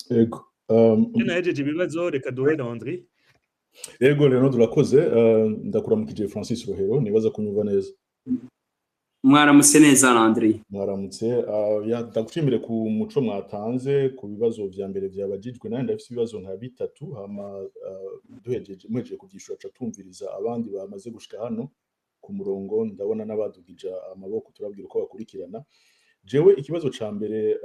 Ego. nahejeje ibibazo reka duhe Landry. Ego rero turakoze, ndakuramukije Francis Rohero, nibaza kunyumva neza. Mwaramutse neza Landry. Mwaramutse, ndagushimire ku muco mwatanze ku bibazo vya mbere vyabajijwe, nandi ndafise ibibazo nka bitatu, hama muhejeje kuvyishura ca tumviriza abandi bamaze gushika hano ku murongo, ndabona n'abadugija amaboko turabwira uko bakurikirana. Jewe ikibazo ca mbere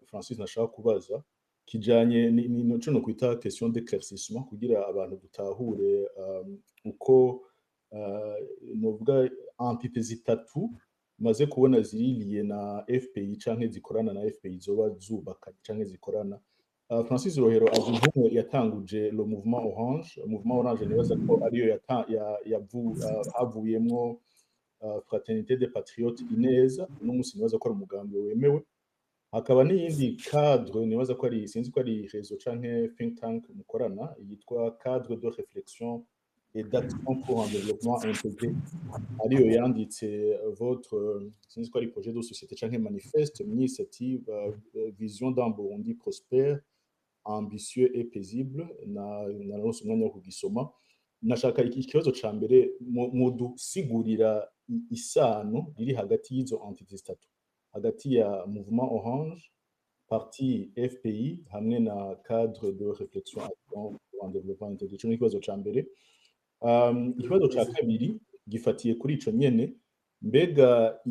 Francis nashaka kubaza kijanye nico no kwita question d'éclaircissement kugira abantu dutahure uko novuga entité zitatu maze kubona ziriliye na FPI canke zikorana na FPI zoba zubaka canke zikorana. Francis Rohero azi nk'umwe yatanguje le mouvement orange nibaza ko ariyo havuyemwo fraternité des patriotes ineza n'umusi nibaza ko ari umugambi wemewe. Hakaba n'iyindi cadre nibaza ko ari sinzi ko ari réseau canke think tank mukorana yitwa cadre de réflexion et d'action pour un développement intégré. Ariyo yanditse votre sinzi ko ari projet de société canke manifeste initiative vision d'un Burundi prospère ambitieux et paisible na ronse umwanya wo kugisoma. Nashaka ikibazo ca mbere mudusigurira isano riri hagati y'izo entités zitatu, hagati ya mouvement orange, parti FPI hamwe na cadre de réflexion action pour un développement intégré. Ico ni ikibazo ca mbere. Ikibazo ca kabiri gifatiye kuri ico nyene, mbega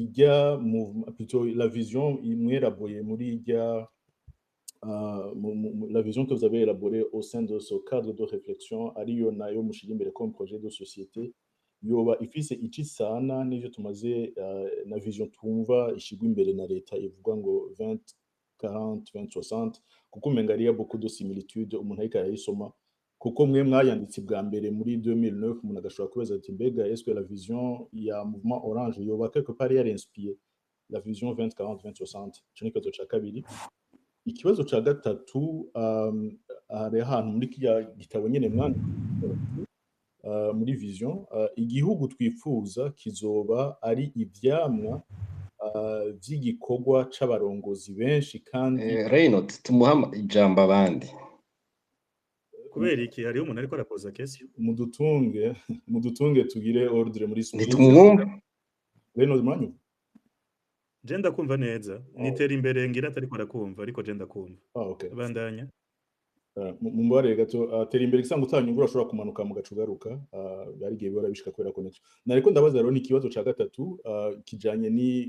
plutôt la vision imwe élaborée muri la vision que vous avez élaborée au sein de ce cadre de réflexion ariyo nayo mushira imbere comme projet de société yoba ifise icisana n'ivyo tumaze na vision tumva ishigwa imbere na leta ivuga ngo 2040 2060 kuko umenga ariya beaucoup de similitudes umuntu ariko arayisoma kuko mwe mwayanditse bwa mbere muri 2009 umuntu agashobora kubaza ati mbega est-ce que la vision ya mouvement orange yoba quelque part yari inspiré la vision 2040 2060 cyo ni kibazo ca kabiri. Ikibazo ca gatatu hari ahantu muri kiya gitabo nyene mwana muri vision igihugu twifuza kizoba ari ivyamwa vy'igikorwa c'abarongozi benshi kandi Reynold tumuha ijambo abandi kubera iki hariho umuntu ariko arapoza question mudutunge tugire ordre muri nitumuwumva Reynold mwanyu je ndakumva neza nitera imbere ngira atari ko arakumva ariko je ndakumva okay bandanya mumbare gato tera imbere gisanga utanyungura ashobora kumanuka mu gacugaruka bari giye bora bishika kwera connection nariko ndabaza rero ni kibazo ca gatatu kijanye ni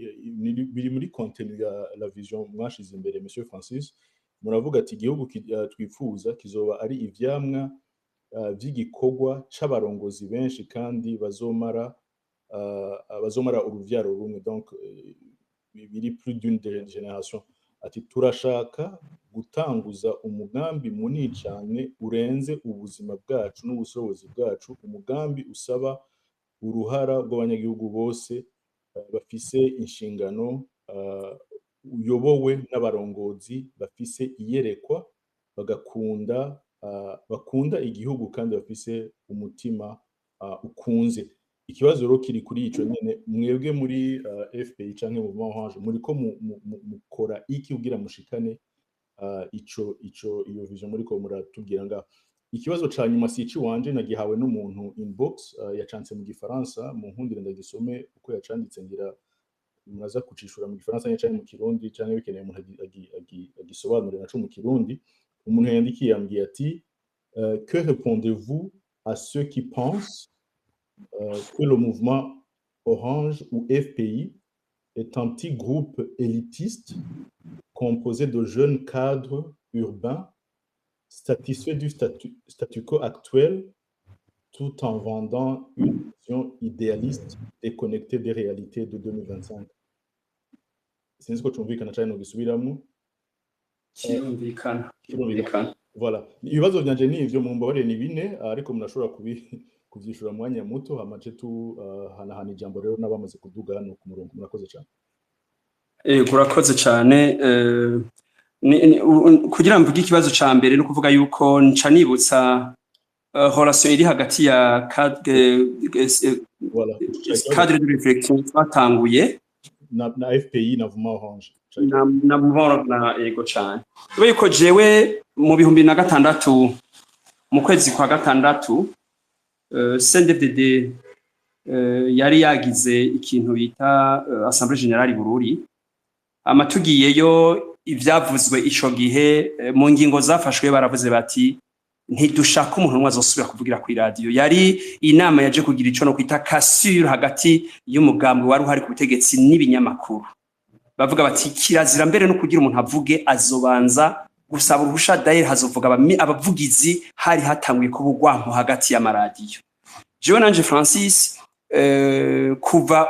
biri muri contenu ya la vision mwashize imbere monsieur Francis muravuga ati igihugu twifuza kizoba ari ivyamwa vy'igikorwa c'abarongozi benshi kandi bazomara uruvyaro rumwe donc biri plus d'une génération. Ati turashaka gutanguza umugambi munini cyane urenze ubuzima bwacu n'ubushobozi bwacu, umugambi usaba uruhara rw'abanyagihugu bose bafise inshingano, uyobowe n'abarongozi bafise iyerekwa, bakunda igihugu kandi bafise umutima ukunze. Ikibazo rero kiri kuri ico nyene mwebwe muri FPI canke mu Orange muriko mukora iki kugira mushikane iyo vision muriko muratubwira nga. Ikibazo ca nyuma si ici wanje nagihawe n'umuntu inbox yacantse mu gifaransa mu nkundire ndagisome uko yacanditse ngira muraza kucishura mu gifaransa cyane mu kirundi canke bikeneye umuntu agisobanurira naco mu kirundi. Umuntu yandikiye yambwiye ati que répondez-vous à ceux qui pensent que le mouvement Orange ou FPI est un petit groupe élitiste composé de jeunes cadres urbains satisfaits du statu quo actuel tout en vendant une vision idéaliste déconnectée des réalités de 2025. Sinzi ko cyumvikana cyane no gisubiramo. Cyumvikana. Voilà. Ibibazo byanje ni ivyo mu mbabare ni bine ariko munashobora kuvyishura mwanya muto hamaje tu hanahana ijambo rero nabamaze kuduga hano ku murongo murakoze cyane. Kurakoze cyane kugira mvuge ikibazo ca mbere no kuvuga yuko nca nibutsa relation iri hagati ya cadre de réflexion twatanguye na FPI na Mouvement Orange na ego cyane. Kubera ko jewe mu 2006 mu kwezi kwa gatandatu CNDD yari yagize ikintu bita Assemblée Générale Bururi, amatugiyeyo ivyavuzwe ico gihe mu ngingo zafashwe baravuze bati ntidushaka umuntu umwe azosubira kuvugira ku radio. Yari inama yaje kugira ico no kwita cassure hagati y'umugambi wari uhari ku butegetsi n'ibinyamakuru. Bavuga bati kirazira mbere no kugira umuntu avuge azobanza gusaba uruhusha, daire hazovuga abavugizi hari hatanguye kubugwanko hagati y'amaradiyo. Jewe nanje Francis kuva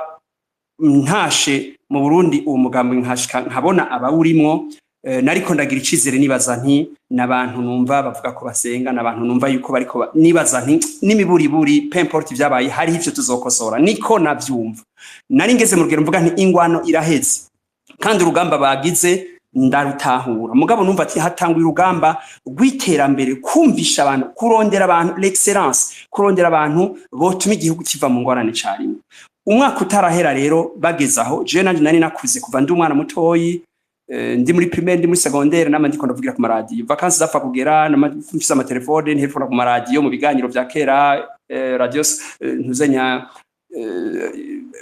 ntashe mu Burundi uwo mugambi nkabona abawurimwo, nariko ndagira icizere nibaza nti nabantu numva bavuga ko basenga, nabantu numva yuko bariko nibaza nti n'imiburiburi pemporte vyabaye hari ivyo tuzokosora, niko navyumva. Nari ngeze mu rugero mvuga nti ingwano iraheze kandi urugamba bagize ndarutahura, mugabo numva ati hatangwa urugamba rw'iterambere, kumvisha abantu, kurondera abantu l'excellence, kurondera abantu botuma igihugu kiva mu ngorane cyarimo. Umwaka utarahera rero bagezaho je nanje nari nakuze kuva ndi umwana mutoyi, ndi muri primaire ndi muri secondaire nama ndiko ndavugira ku maradiyo, vacances zapfa kugera namfise amatelefone ntelefona ku maradiyo mu biganiro vya kera, radios ntuzenya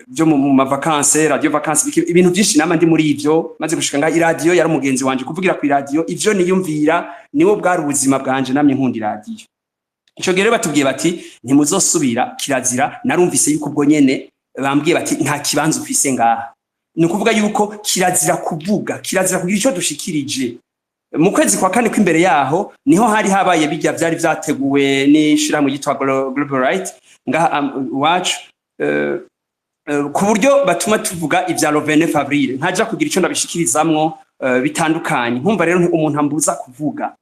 byo mu mavacances, radio vacances, ibintu byinshi nama ndi muri ivyo, maze gushika nga iradiyo yari umugenzi wanje kuvugira ku iradiyo, ivyo niyumvira niwo bwari ubuzima bwanje, namye nkunda iradiyo. Ico gere batubwiye bati ntimuzosubira, kirazira. Narumvise yuko ubwo nyene bambwiye bati nta kibanza ufise ngaha, nukuvuga yuko kirazira kuvuga, kirazira kugira ico dushikirije. Mu kwezi kwa kane kw'imbere yaho niho hari habaye bijya vyari vyateguwe n'ishirahamwe yitwa Global Right ngaha wacu, ku buryo batuma tuvuga ivya Lovene Favril, ntaja kugira ico ndabishikirizamwo bitandukanye. Nkumva rero umuntu ambuza kuvuga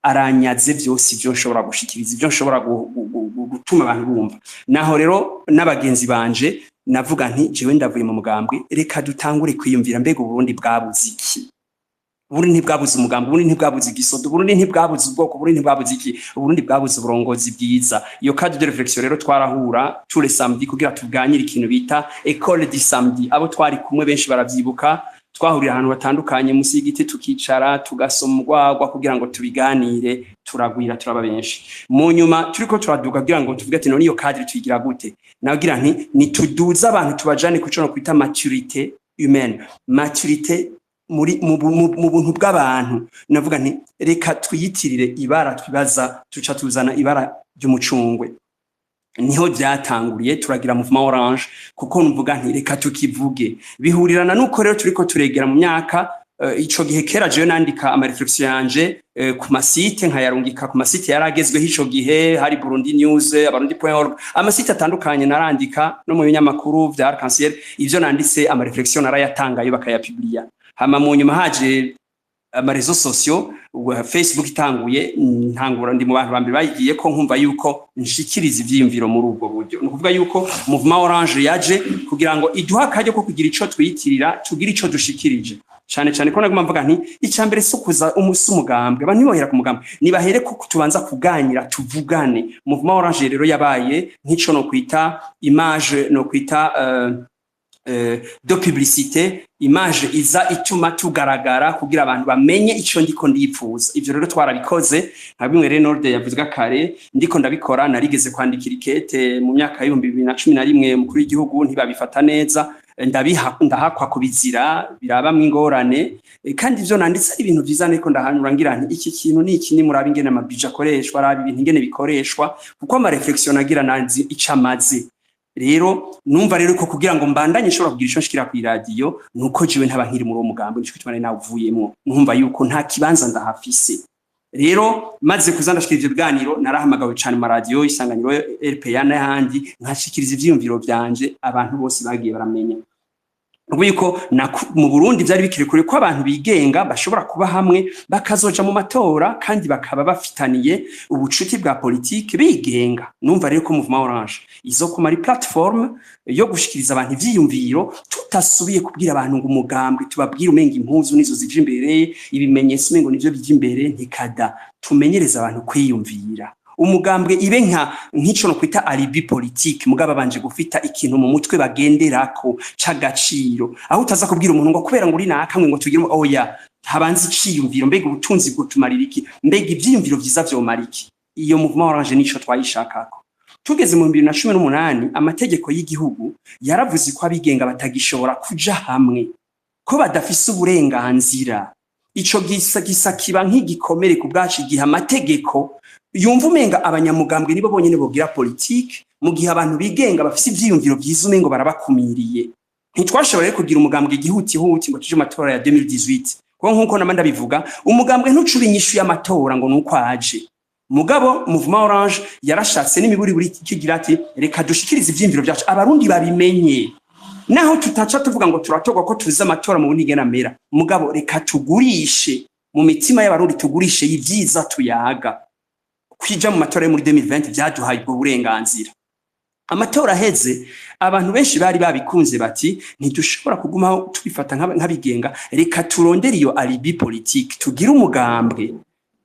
aranyaze vyose ivyo nshobora gushikiriza, ivyo nshobora gutuma abantu bumva. Naho rero n'abagenzi banje navuga nti jewe ndavuye mu mugambwe, reka dutangure kwiyumvira mbega Burundi bwabuze iki. Burundi ntibwabuze umugambi, Burundi ntibwabuze igisodo, Burundi ntibwabuze ubwoko, Burundi ntibwabuze iki, Burundi bwabuze uburongozi bwiza. Iyo cadre de réflexion rero twarahura tous les samedis kugira tuganire ikintu bita école du samedi. Abo twari kumwe benshi baravyibuka, twahurira ahantu batandukanye musi y'igiti tukicara tugasoma urwagwa kugira ngo tubiganire, turagwira turaba benshi. Mu nyuma turiko turaduka kugira ngo tuvuge ati none iyo cadre tuyigira gute. Nagira nti nituduza abantu tubajane ku cyo kwita maturité humaine, maturité muri mu buntu bw'abantu. Navuga nti reka twiyitirire ibara twibaza tuca tuzana ibara ry'umucungwe. Niho byatanguriye turagira Mouvement Orange, kuko numvuga nti reka tukivuge. Bihurirana nuko rero turiko turegera mu myaka ico gihe kera je nandika ama reflexion yanje ku masite nkayarungika ku masite yaragezweho ico gihe, hari Burundi News, abarundi.org, amasite atandukanye narandika no mu binyamakuru vya Arc-en-Ciel. Ivyo nanditse ama reflexion narayatangayo bakayapublia. Hama mu nyuma haje ama réseaux sociaux, Facebook itanguye, ntangura ndi mu bantu bambere bayigiye ko nkumva yuko nshikiriza ivyiyumviro muri ubwo buryo. Nukuvuga yuko Mouvement Orange yaje kugira ngo iduha akaryo ko kugira ico twiyitirira, tugira ico dushikirije. Cyane ko naguma mvuga nti icambere sukuza umugambwe, abantu nibohera ku mugambwe, nibahere ko tubanza kuganira tuvugane. Mouvement Orange rero yabaye nk'ico no kwita image, no kwita de publicité, image iza ituma tugaragara kugira abantu bamenye ico ndiko ndipfuza. Ivyo rero twarabikoze nka bimwe Renorde yavuga kare, ndiko ndabikora. Narigeze kwandikira ikete mu myaka 2011 mukuru w'igihugu, ntibabifata neza, ndahakwa kubizira birabamwe ingorane, kandi ivyo nanditse ari ibintu vyiza, ariko ndahanura ngira nti iki kintu ni iki, ni murabe ingene amabije akoreshwa, arabe ibintu ingene bikoreshwa, kuko ama reflexion agira nanzi icamaze. Rero numva rero ko kugira ngo mbandanye nshobora kugira ico nshikira ku radio, nuko jiwe ntaba nkiri muri uwo mugambo, nico kituma nawe uvuyemo, numva yuko nta kibanza ndahafise. Rero maze kuzandashikira ivyo biganiro, narahamagawe cyane mu radio Isanganiro, RPA n'ahandi, nkashikiriza ivyiyumviro vyanje, abantu bose bagiye baramenya. Ubiko mu Burundi byari bikiri kure ko abantu bigenga bashobora kuba hamwe bakazoja mu matora, kandi bakaba bafitaniye ubucuti bwa politike bigenga. Numva rero ko Mouvement Orange izo kumari platform yo gushikiriza abantu ivyiyumviro, tutasubiye kubwira abantu ngo umugambwe tubabwira umenga impuzu nizo zije imbere, ibimenyetso mengo nivyo bije imbere, ntikada tumenyereza abantu kwiyumvira. Umugambwe ibe nk'ico no kwita alibi politique, mugaba banje gufita ikintu mu mutwe bagenderako c'agaciro, aho utaza kubwira umuntu ngo kubera ngo uri nakamwe ngo tugire oya, habanze iciyumviro mbega ubutunzi bwo tumarira iki mbega ivyiyumviro vyiza vyomara iki iyo mouvement orange nico twayishakako tugeze mu 2018 amategeko y'igihugu yaravuze ko abigenga batagishobora kuja hamwe ko badafise uburenganzira ico gisa kiba nk'igikomere ku bwacu igihe amategeko yumva umenga abanyamugambwe nibo bonyene bogira politique mu gihe abantu bigenga bafise ivyiyumviro vyiza umengo barabakumiriye ntitwashoboye kugira umugambwe igihuti ngo tuje matora ya 2018 ko nkuko namanda bivuga umugambwe ntucura inyishu y'amatora ngo nuko aje mugabo mouvement orange yarashatse n'imiburi buri kigira ati reka dushikirize ivyimviro byacu abarundi babimenye naho tutaca tuvuga ngo turatogwa ko tuzi amatora mu bundi genamera mugabo reka tugurishe mu mitima y'abarundi tugurishe y'ivyiza tuyaga kwija mu matora yo muri 2020 byaduhaye ubwo burenganzira amatora heze abantu benshi bari babikunze bati ntidushobora kuguma tubifata nk'abigenga reka turondere iyo alibi politique tugira umugambwe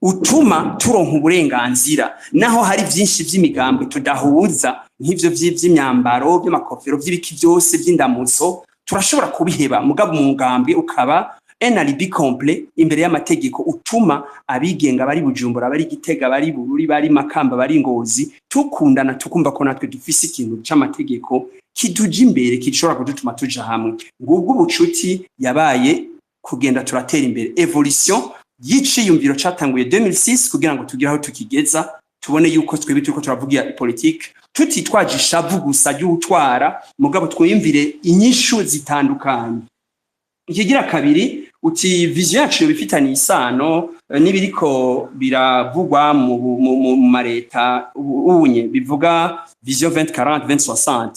utuma turonka uburenganzira naho hari byinshi by'imigambwe tudahuza nk'ivyo vy'imyambaro by'amakofero by'ibiki byose by'indamutso turashobora kubiheba mugabo umugambwe ukaba NLB complet imbere y'amategeko utuma abigenga bari Bujumbura bari Gitega bari Bururi bari Makamba bari Ngozi tukundana tukumva ko natwe dufise ikintu c'amategeko kiduje imbere kishobora kudutuma tuja hamwe ngubwo ubucuti yabaye kugenda turatera imbere evolution y'iciyumviro catanguye 2006 kugira ngo tugire aho tukigeza tubone yuko twebwe turiko turavugira politique tutitwaje ishavu gusa ry'utwara mugabo twiyumvire inyishu zitandukanye ikigira kabiri uti vision yacu bifitanye isano nibiriko biravugwa mu mareta ubunye bivuga vision 2040 2060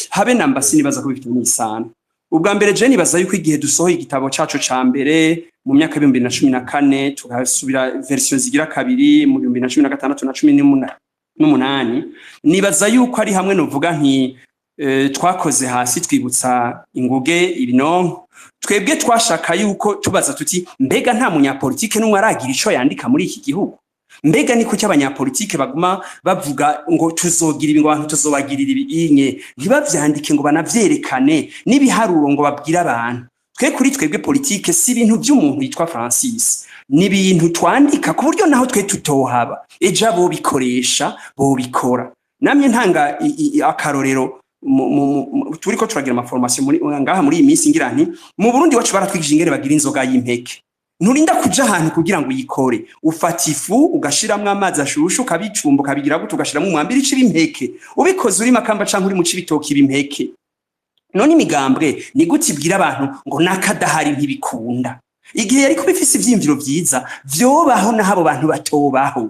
habe nambasi nibaza ko bifitanye isano ubwa mbere je nibaza yuko igihe dusohoye igitabo cacu ca mbere mu myaka 2014 tugasubira version zigira kabiri mu 2016 na 18 nibaza yuko ari hamwe novuga nti twakoze hasi twibutsa inguge ibinonko twebwe twashaka yuko tubaza tuti mbega nta munyapolitike n'umwe aragira ico yandika muri iki gihugu mbega niko cy'abanyapolitike baguma bavuga ngo tuzogira ibi ngo abantu tuzobagirira ibinye ntibavyandike ngo banavyerekane nibiharuro ngo babwira abantu kuri twebwe politike si ibintu by'umuntu yitwa Francis ni ibintu twandika ku buryo naho twe tutohaba eja bo bikoresha bo bikora namye ntanga akarorero turiko turagira ama formation muri ngaha muri iyi minsi ngira nti mu Burundi wacu baratwigije ingere bagira inzoga y'impeke nturinda kuja ahantu kugira ngo uyikore ufata ifu ugashiramwe amazi ashushu kabicumba kabigira gute ugashiramwe umwambiri ici b'impeke ubikoze uri Makamba canke uri mu Cibitoki b'impeke none imigambwe ni gute ibwira abantu ngo nakadahari ntibikunda igihe yari kubifise ivyimviro vyiza vyobaho na habo bantu batobaho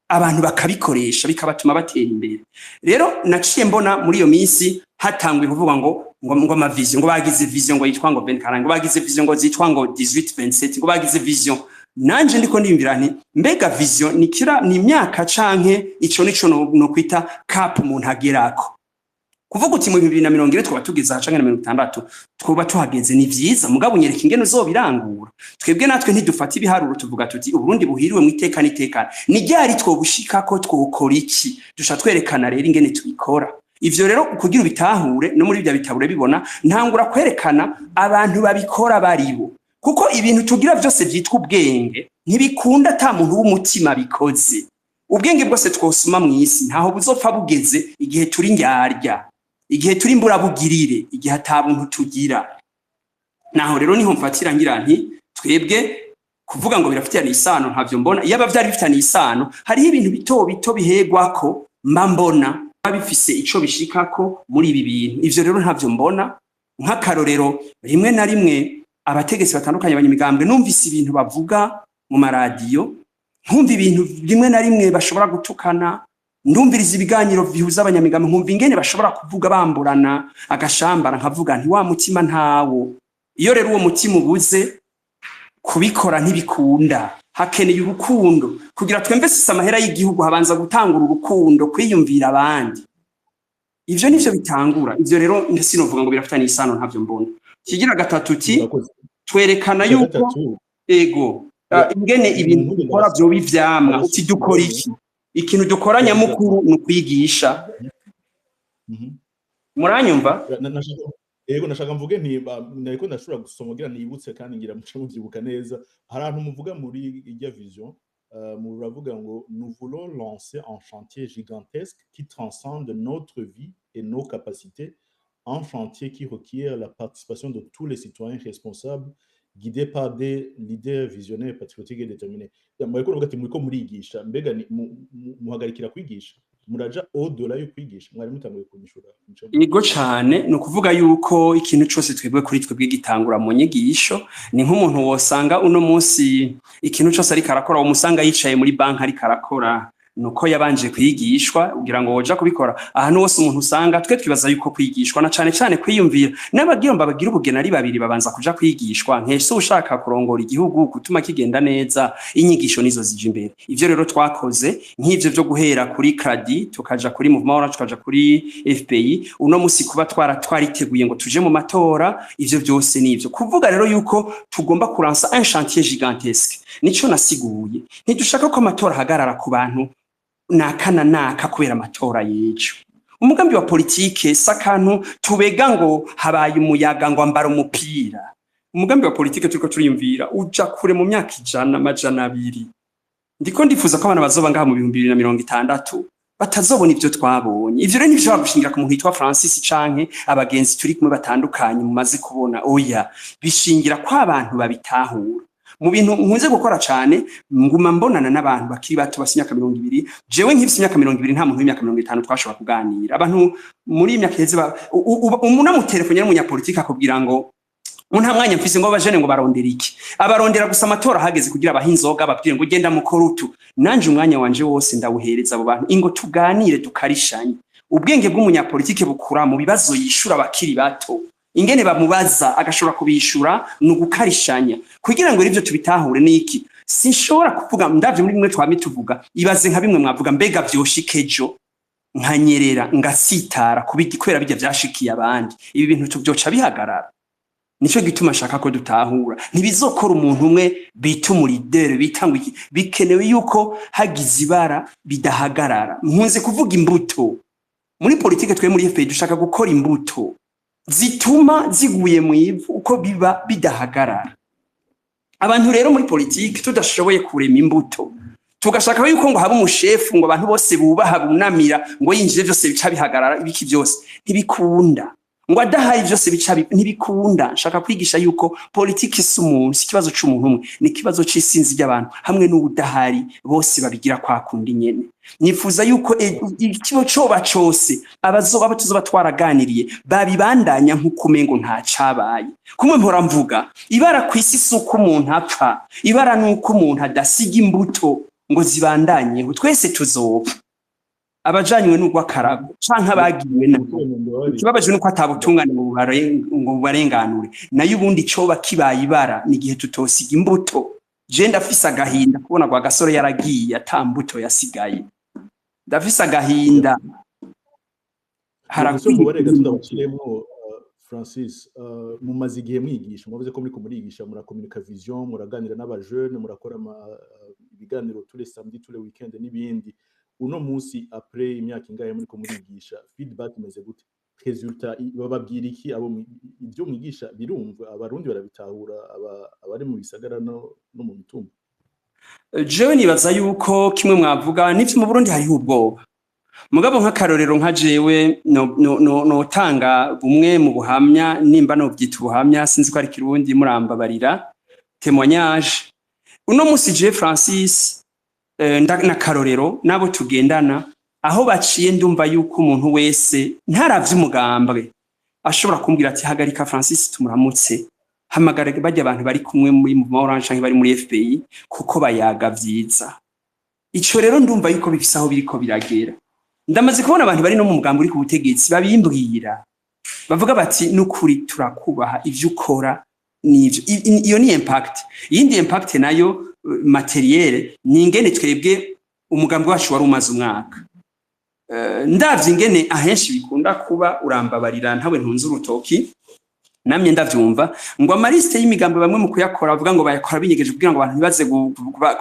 abantu bakabikoresha bikabatuma batera imbere rero naciye mbona muri iyo minsi hatangwe kuvuga ngo amavision ngo bagize vision ngo yitwa ngo 2040 ngo bagize vision ngo zitwa ngo 1827 ngo bagize vision nanje ndiko ndimvira nti mbega vision ni imyaka canke ico nico no kwita cap umuntu agerako kuvuga uti mu 2020 twaba tugeze ha canke na 60 twaba tuhageze ni vyiza mugabo nyereka ingene uzobirangura twebwe natwe ntidufata ibiharuro tuvuga tuti uburundi buhiriwe mu iteka n'itekana ni ryari twobushika ko twokora iki dusha twerekana rero ingene tubikora ivyo rero kugira ubitahure no muri bya bitabure bibona ntangura kwerekana abantu babikora baribo kuko ibintu tugira byose vyitwa ubwenge ntibikunda ata muntu w'umutima bikoze ubwenge bwose twosuma mu isi ntaho buzopfa bugeze igihe turi ndyarya igihe turi mbura bugirire igihe atabuntu tugira naho rero niho mfatira ngira nti twebwe kuvuga ngo birafitanye isano ntavyo mbona yaba byari bifitanye isano hari ibintu bito bihegwako mbona bifise ico bishikako muri ibi bintu ivyo rero ntavyo mbona nk'akarorero rimwe na rimwe abategetsi batandukanye abanyamigambwe numvise ibintu bavuga mu maradiyo nkumva ibintu rimwe na rimwe bashobora gutukana ndumviriza ibiganiro bihuza abanyamigambwe nkumva ingene bashobora kuvuga bamburana agashambara nkavuga nti wa mutima ntawo iyo rero uwo mutima ubuze kubikora ntibikunda hakeneye urukundo kugira twembe sisa amahera y'igihugu habanza gutangura urukundo kwiyumvira abandi ivyo nivyo bitangura ivyo rero ndasinovuga ngo birafitanye isano ntavyo mbona kigira gatatu ti twerekana yuko ego ingene ibintu bikora byo bivyamwa uti dukora iki ikintu dukora nyamukuru no kwigisha muranyumva Ego nashaka mvuge nti nariko ndashobora gusoma kugira nibutse kandi ngira muce muvyibuka neza hari ahantu muvuga muri irya vision muravuga ngo nous voulons lancer un chantier gigantesque qui transcende notre vie et nos capacités, un chantier qui requiert la participation de tous les citoyens responsables guidés par des leaders visionnaires patriotiques et déterminés. Muriko nuvuga ati muriko murigisha mbega muhagarikira kwigisha muraja au-delà yo kwigisha mwari mutanguye kubishura Ego cyane no kuvuga yuko ikintu cyose twebwe kuri twebwe gitangura mu nyigisho ni nk'umuntu wosanga uno munsi ikintu cyose ari karakora umusanga yicaye muri banki ari karakora nuko yabanje kwigishwa kugira ngo woja kubikora ahantu hose umuntu usanga twe twibaza yuko kwigishwa na cyane kwiyumvira n'abagira bagira ubugena ari babiri babanza kuja kwigishwa nkese ushaka kurongora igihugu gutuma kigenda neza inyigisho nizo zije imbere ivyo rero twakoze nk'ivyo byo guhera kuri Cradi tukaja kuri Mouvement Orange tukaja kuri FPI uno musi kuba twariteguye ngo tuje mu matora ivyo byose nivyo kuvuga rero yuko tugomba kuransa un chantier gigantesque nico nasiguye ntidushaka ko amatora hagarara ku bantu naka kubera amatora yejo umugambi wa politike sakantu tubega ngo habaye umuyaga ngo ambara umupira umugambi wa politike turiko turiyumvira uja kure mu myaka 100 ndiko ndifuza ko abana bazoba ngaha mu 2060 batazobona ivyo twabonye ivyo rero nivyo bagushingira ku muntu yitwa Francis canke abagenzi turi kumwe batandukanye mumaze kubona oya bishingira ko abantu babitahura mu bintu nkunze gukora cyane nguma mbonana n'abantu bakiri bato basinyaka 20 jewe nk'ibisinyaka 20 nta muntu w'imyaka 50 twashobora kuganira abantu muri imyaka heze umuna mu telefone y'umunyapolitike akubwira ngo nta mwanya mfise ngo bajene ngo barondera iki abarondera gusa amatora hageze kugira abahinzoga babwire ngo genda mukorutu nanje umwanya wanje wose ndawuhereza abo bantu ingo tuganire dukarishanye ubwenge bw'umunyapolitike bukura mu bibazo yishura bakiri bato ingene bamubaza agashobora kubishura nugukarishanya kugira ngo ivyo tubitahure niki sinshobora kuvuga ndavye muri bimwe twamituvuga ibaze nka bimwe mwavuga mbega vyoshikejo nkanyerera ngasitara kubigikwera bijya vyashikiye abandi ibi bintu tuvyoca bihagarara nico gituma shaka ko dutahura ntibizokora umuntu umwe bita umuridere bitangwa iki bikenewe yuko hagize ibara bidahagarara nkunze kuvuga imbuto muri politike twe muri FPI dushaka gukora imbuto zituma ziguye mu ivu uko biba bidahagarara abantu rero muri politiki tudashoboye kurema imbuto tugashaka yuko ngo haba umushefu ngo abantu bose bubaha bunamira ngo yinjire byose bica bihagarara ibiki byose ntibikunda ngo adahari byose bica ntibikunda nshaka kwigisha yuko politiki si umuntu si kibazo cy'umuntu umwe ni kibazo cy'isinzi ry'abantu hamwe n'ubudahari bose babigira kwa kundi nyene nifuza yuko ikibo coba cyose abazoba tuzoba twaraganiriye babibandanya nk'ukumengo nta cabaye kumwe mpora mvuga ibara kwisi suko umuntu apfa ibara nuko umuntu adasiga imbuto ngo zibandanye twese tuzopfa abajanywe n'ugwa karago canka bagiwe nabo kibabaje nuko atabutungane ngo barenganure nayo ubundi coba kibaye ibara ni gihe tutosiga imbuto je ndafise agahinda kubona kwa gasore yaragiye atambuto yasigaye ndafise agahinda harakubarega tudabukiremo Francis mumaze igihe mwigisha mubaze ko muri ko murigisha murakomunika vision muraganira n'abajeune murakora ibiganiro tous les samedis tous les weekends n'ibindi uno munsi après imyaka ingahe muri ko murigisha feedback imeze gute resultat bababwira iki abo ibyo mwigisha birumva abarundi barabitahura abari mu bisagara no mu mitumba jewe nibaza yuko kimwe mwavuga n'ivyo mu Burundi hariho ubwoba mugabo nk'akarorero nka jewe no tanga bumwe mu buhamya nimba no byita ubuhamya sinzi ko ari kirundi murambabarira témoignage uno munsi je Francis na karorero nabo tugendana aho baciye ndumva yuko umuntu wese ntaravye umugambwe ashobora kumbwira ati hagarika Francis tumuramutse hamagara bajya abantu bari kumwe muri Mouvement Orange canke bari muri FPI kuko bayaga vyiza ico rero ndumva yuko bifisaho biriko biragera ndamaze kubona abantu bari no mu mugambo uri ku butegetsi babimbwira bavuga bati nukuri turakubaha ivyo ukora nivyo iyo ni impact yindi impact nayo materiel ni ingene twebwe umugambo wacu wari umaze umwaka ndavye ingene ahenshi bikunda kuba urambabarira ntawe ntunze urutoki namye ndavyumva ngo amaliste y'imigambo bamwe mu kuyakora bavuga ngo bayakora binyegeje kugira ngo abantu bibaze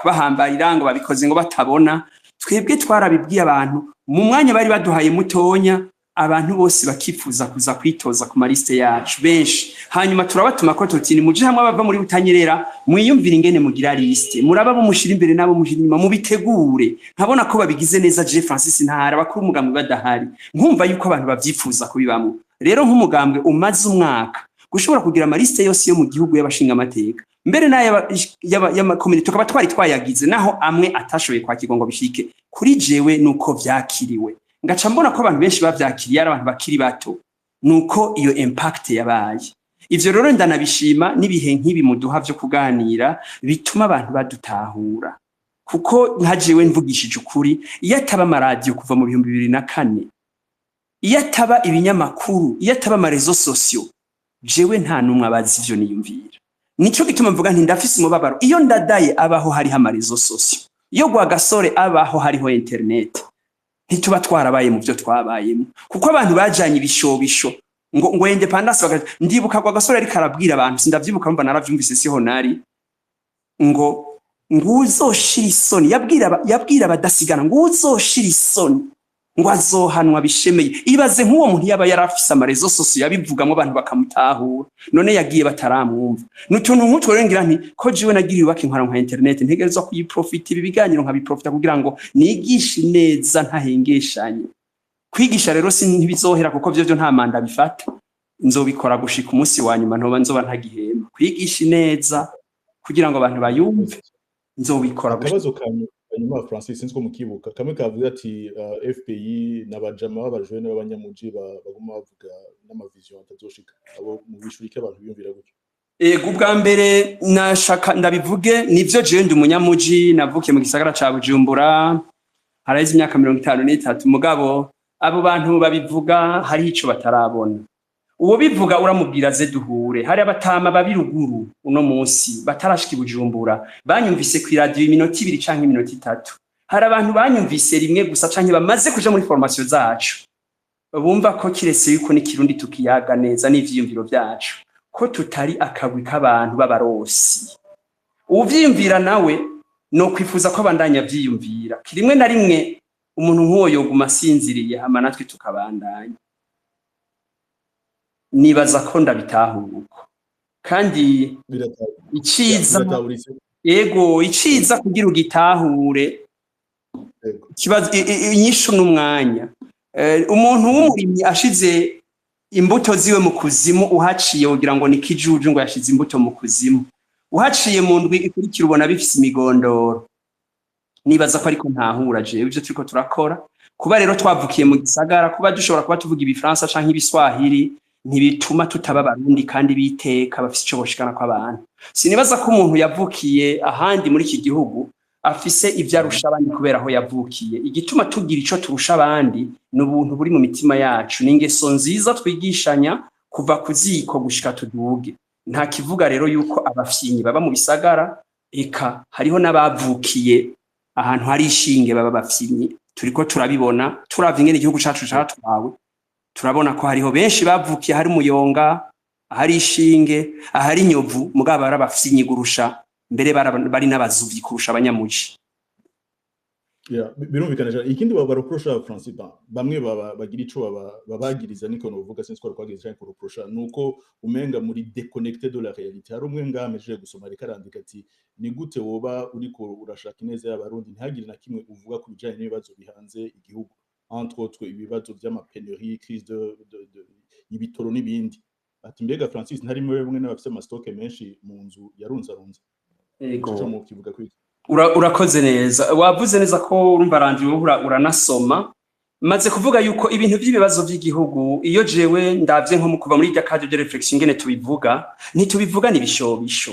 kubahambarira ngo babikoze ngo batabona twebwe twarabibwiye abantu mu mwanya bari baduhaye mutonya abantu bose bakifuza kuza kwitoza ku maliste yacu benshi, hanyuma turabatuma ko tutini muje hamwe bava muri Butanyerera mwiyumvira ingene mugira liste, muraba bumushira imbere nabo mushira inyuma mubitegure. Nkabona ko babigize neza Je Francis Ntahara bakuru umugambwe badahari, nkumva yuko abantu bavyifuza kubibamwe. Rero nk'umugambwe umaze umwaka gushobora kugira amaliste yose yo mu gihugu y'abashinga amateka, mbere y'amakomite tukaba twayagize naho amwe atashoboye kwakirwa ngo bishike kuri jewe nuko vyakiriwe. Ngaca mbona ko abantu benshi bavyakiriye ari abantu bakiri bato, nuko iyo impact yabaye. Ivyo rero ndanabishima n'ibihe nk'ibi muduha vyo kuganira bituma abantu badutahura, kuko nkajewe mvugishije ukuri, iyo ataba amaradio kuva mu 2004, iyo ataba ibinyamakuru, iyo ataba amarezo sosio, jewe nta numwe abazi ivyo niyumvira. Nico gituma mvuga nti ndafise umubabaro iyo ndadaye abaho hari amarezo sosio, iyo Rwagasore abaho hariho internet, ntituba twarabaye mu byo twabayemo, kuko abantu bajanye ibishobisho ngo independence ndibuka Rwagasore ariko arabwira abantu, sindavyibuka mba naravyumvise siho nari, ngo uzoshira isoni, yabwira abadasigana ngo uzoshira isoni ngo azohanwa bishemeye. Ibaze nk'uwo muntu yaba yarafise amarezo sosio yabivugamwe abantu bakamutahura, none yagiye bataramwumva. Nutuntu nk'utwo rero ngira nti ko jiwe nagiriye ubaka inkora nka internet, ntegerezwa kuyiprofita ibi biganiro nkabiprofita kugira ngo nigishe neza ntahengeshanye. Kwigisha rero ntibizohera kuko byo nta manda bifata, nzobikora gushika umunsi wa nyuma nzoba ntagihema. Kwigisha neza kugira ngo abantu bayumve, nzobikora gushika nyuma. Francis sinsko mukibuka kamwe kavuze ati FPI n'abajama b'abajene b'abanyamuji baguma bavuga n'amavision atazoshika, abo mu bishurike abantu biyumvira gutyo. Ubwa mbere nashaka ndabivuge, nivyo jewe ndi umunyamuji, navukiye mu gisagara ca Bujumbura harahize imyaka 53, mugabo abo bantu babivuga hari ico batarabona. Uwo bivuga uramubwira ze duhure, hari abatama babiruguru uno munsi batarashika Bujumbura banyumvise ku radio iminota 2 canke iminota 3. Hari abantu banyumvise rimwe gusa canke bamaze kuja muri formation zacu, bumva ko kirese yuko ni Kirundi tukiyaga neza n'ivyiyumviro vyacu, ko tutari akagwi k'abantu b'abarosi. Uvyiyumvira nawe no kwifuza ko abandanya vyiyumvira, kirimwe na rimwe umuntu nk'uwo yoguma asinziriye hama natwe tukabandanya. Nibaza ko ndabitahuko kandi iciza kugira ugitahure kibazo inyishu n'umwanya. Umuntu w'umurimyi ashize imbuto ziwe mu kuzimu, uhaciye ugira ngo ni kijuju ngo yashize imbuto mu kuzimu, uhaciye mu ndwi ikurikira ubona bifise imigondoro. Nibaza ko ariko ntahura je ivyo turiko turakora, kuba rero twavukiye mu gisagara, kuba dushobora kuba tuvuga ibifaransa canke ibiswahili ntibituma tutaba Barundi kandi biteka bafise ico boshikana kw'abantu. Sinibaza ko umuntu yavukiye ahandi muri iki gihugu afise ivyo arusha abandi kubera aho yavukiye. Igituma tugira ico turusha abandi n'ubuntu buri mu mitima yacu, n'ingeso nziza twigishanya kuva kuziko gushika tuduge. Nta kivuga rero yuko abafyinyi baba mu bisagara, eka hariho n'abavukiye ahantu hari ishinge baba bafyinyi. Turiko turabibona, turavye ingene igihugu cacu catwawe, turabona ko hariho benshi bavukiye hari Muyonga, ahari ishinge, ahari Nyovu, mugabo barabafyinyi gurusha, mbere bari n'abazuvyi kurusha abanyamuji. Birumvikana. Ikindi babaroprosha Francis, bamwe bagira ico babagiriza niko novuga sinzi ko kwagiriza cyane kuroprosha, nuko umenga muri déconnecté de la réalité. Hari umwe ngameje gusoma reka arandika ati ni gute woba uriko urashaka ineza y'abarundi ntihagire na kimwe uvuga ku bijanye n'ibibazo bihanze igihugu, entre autres ibibazo vy'amapénurie, crise de ibitoro n'ibindi. Ati mbega Francis ntari mwe bamwe n'abafise amastoke menshi mu nzu yarunzarunze. Ego mu kivuga kwiki urakoze neza, wavuze neza ko urumva randi uranasoma, maze kuvuga yuko ibintu by'ibibazo by'igihugu iyo jewe ndavye nko mu kuva muri rya cadre de réflexion ngene tubivuga, ntitubivuga nibishobisho.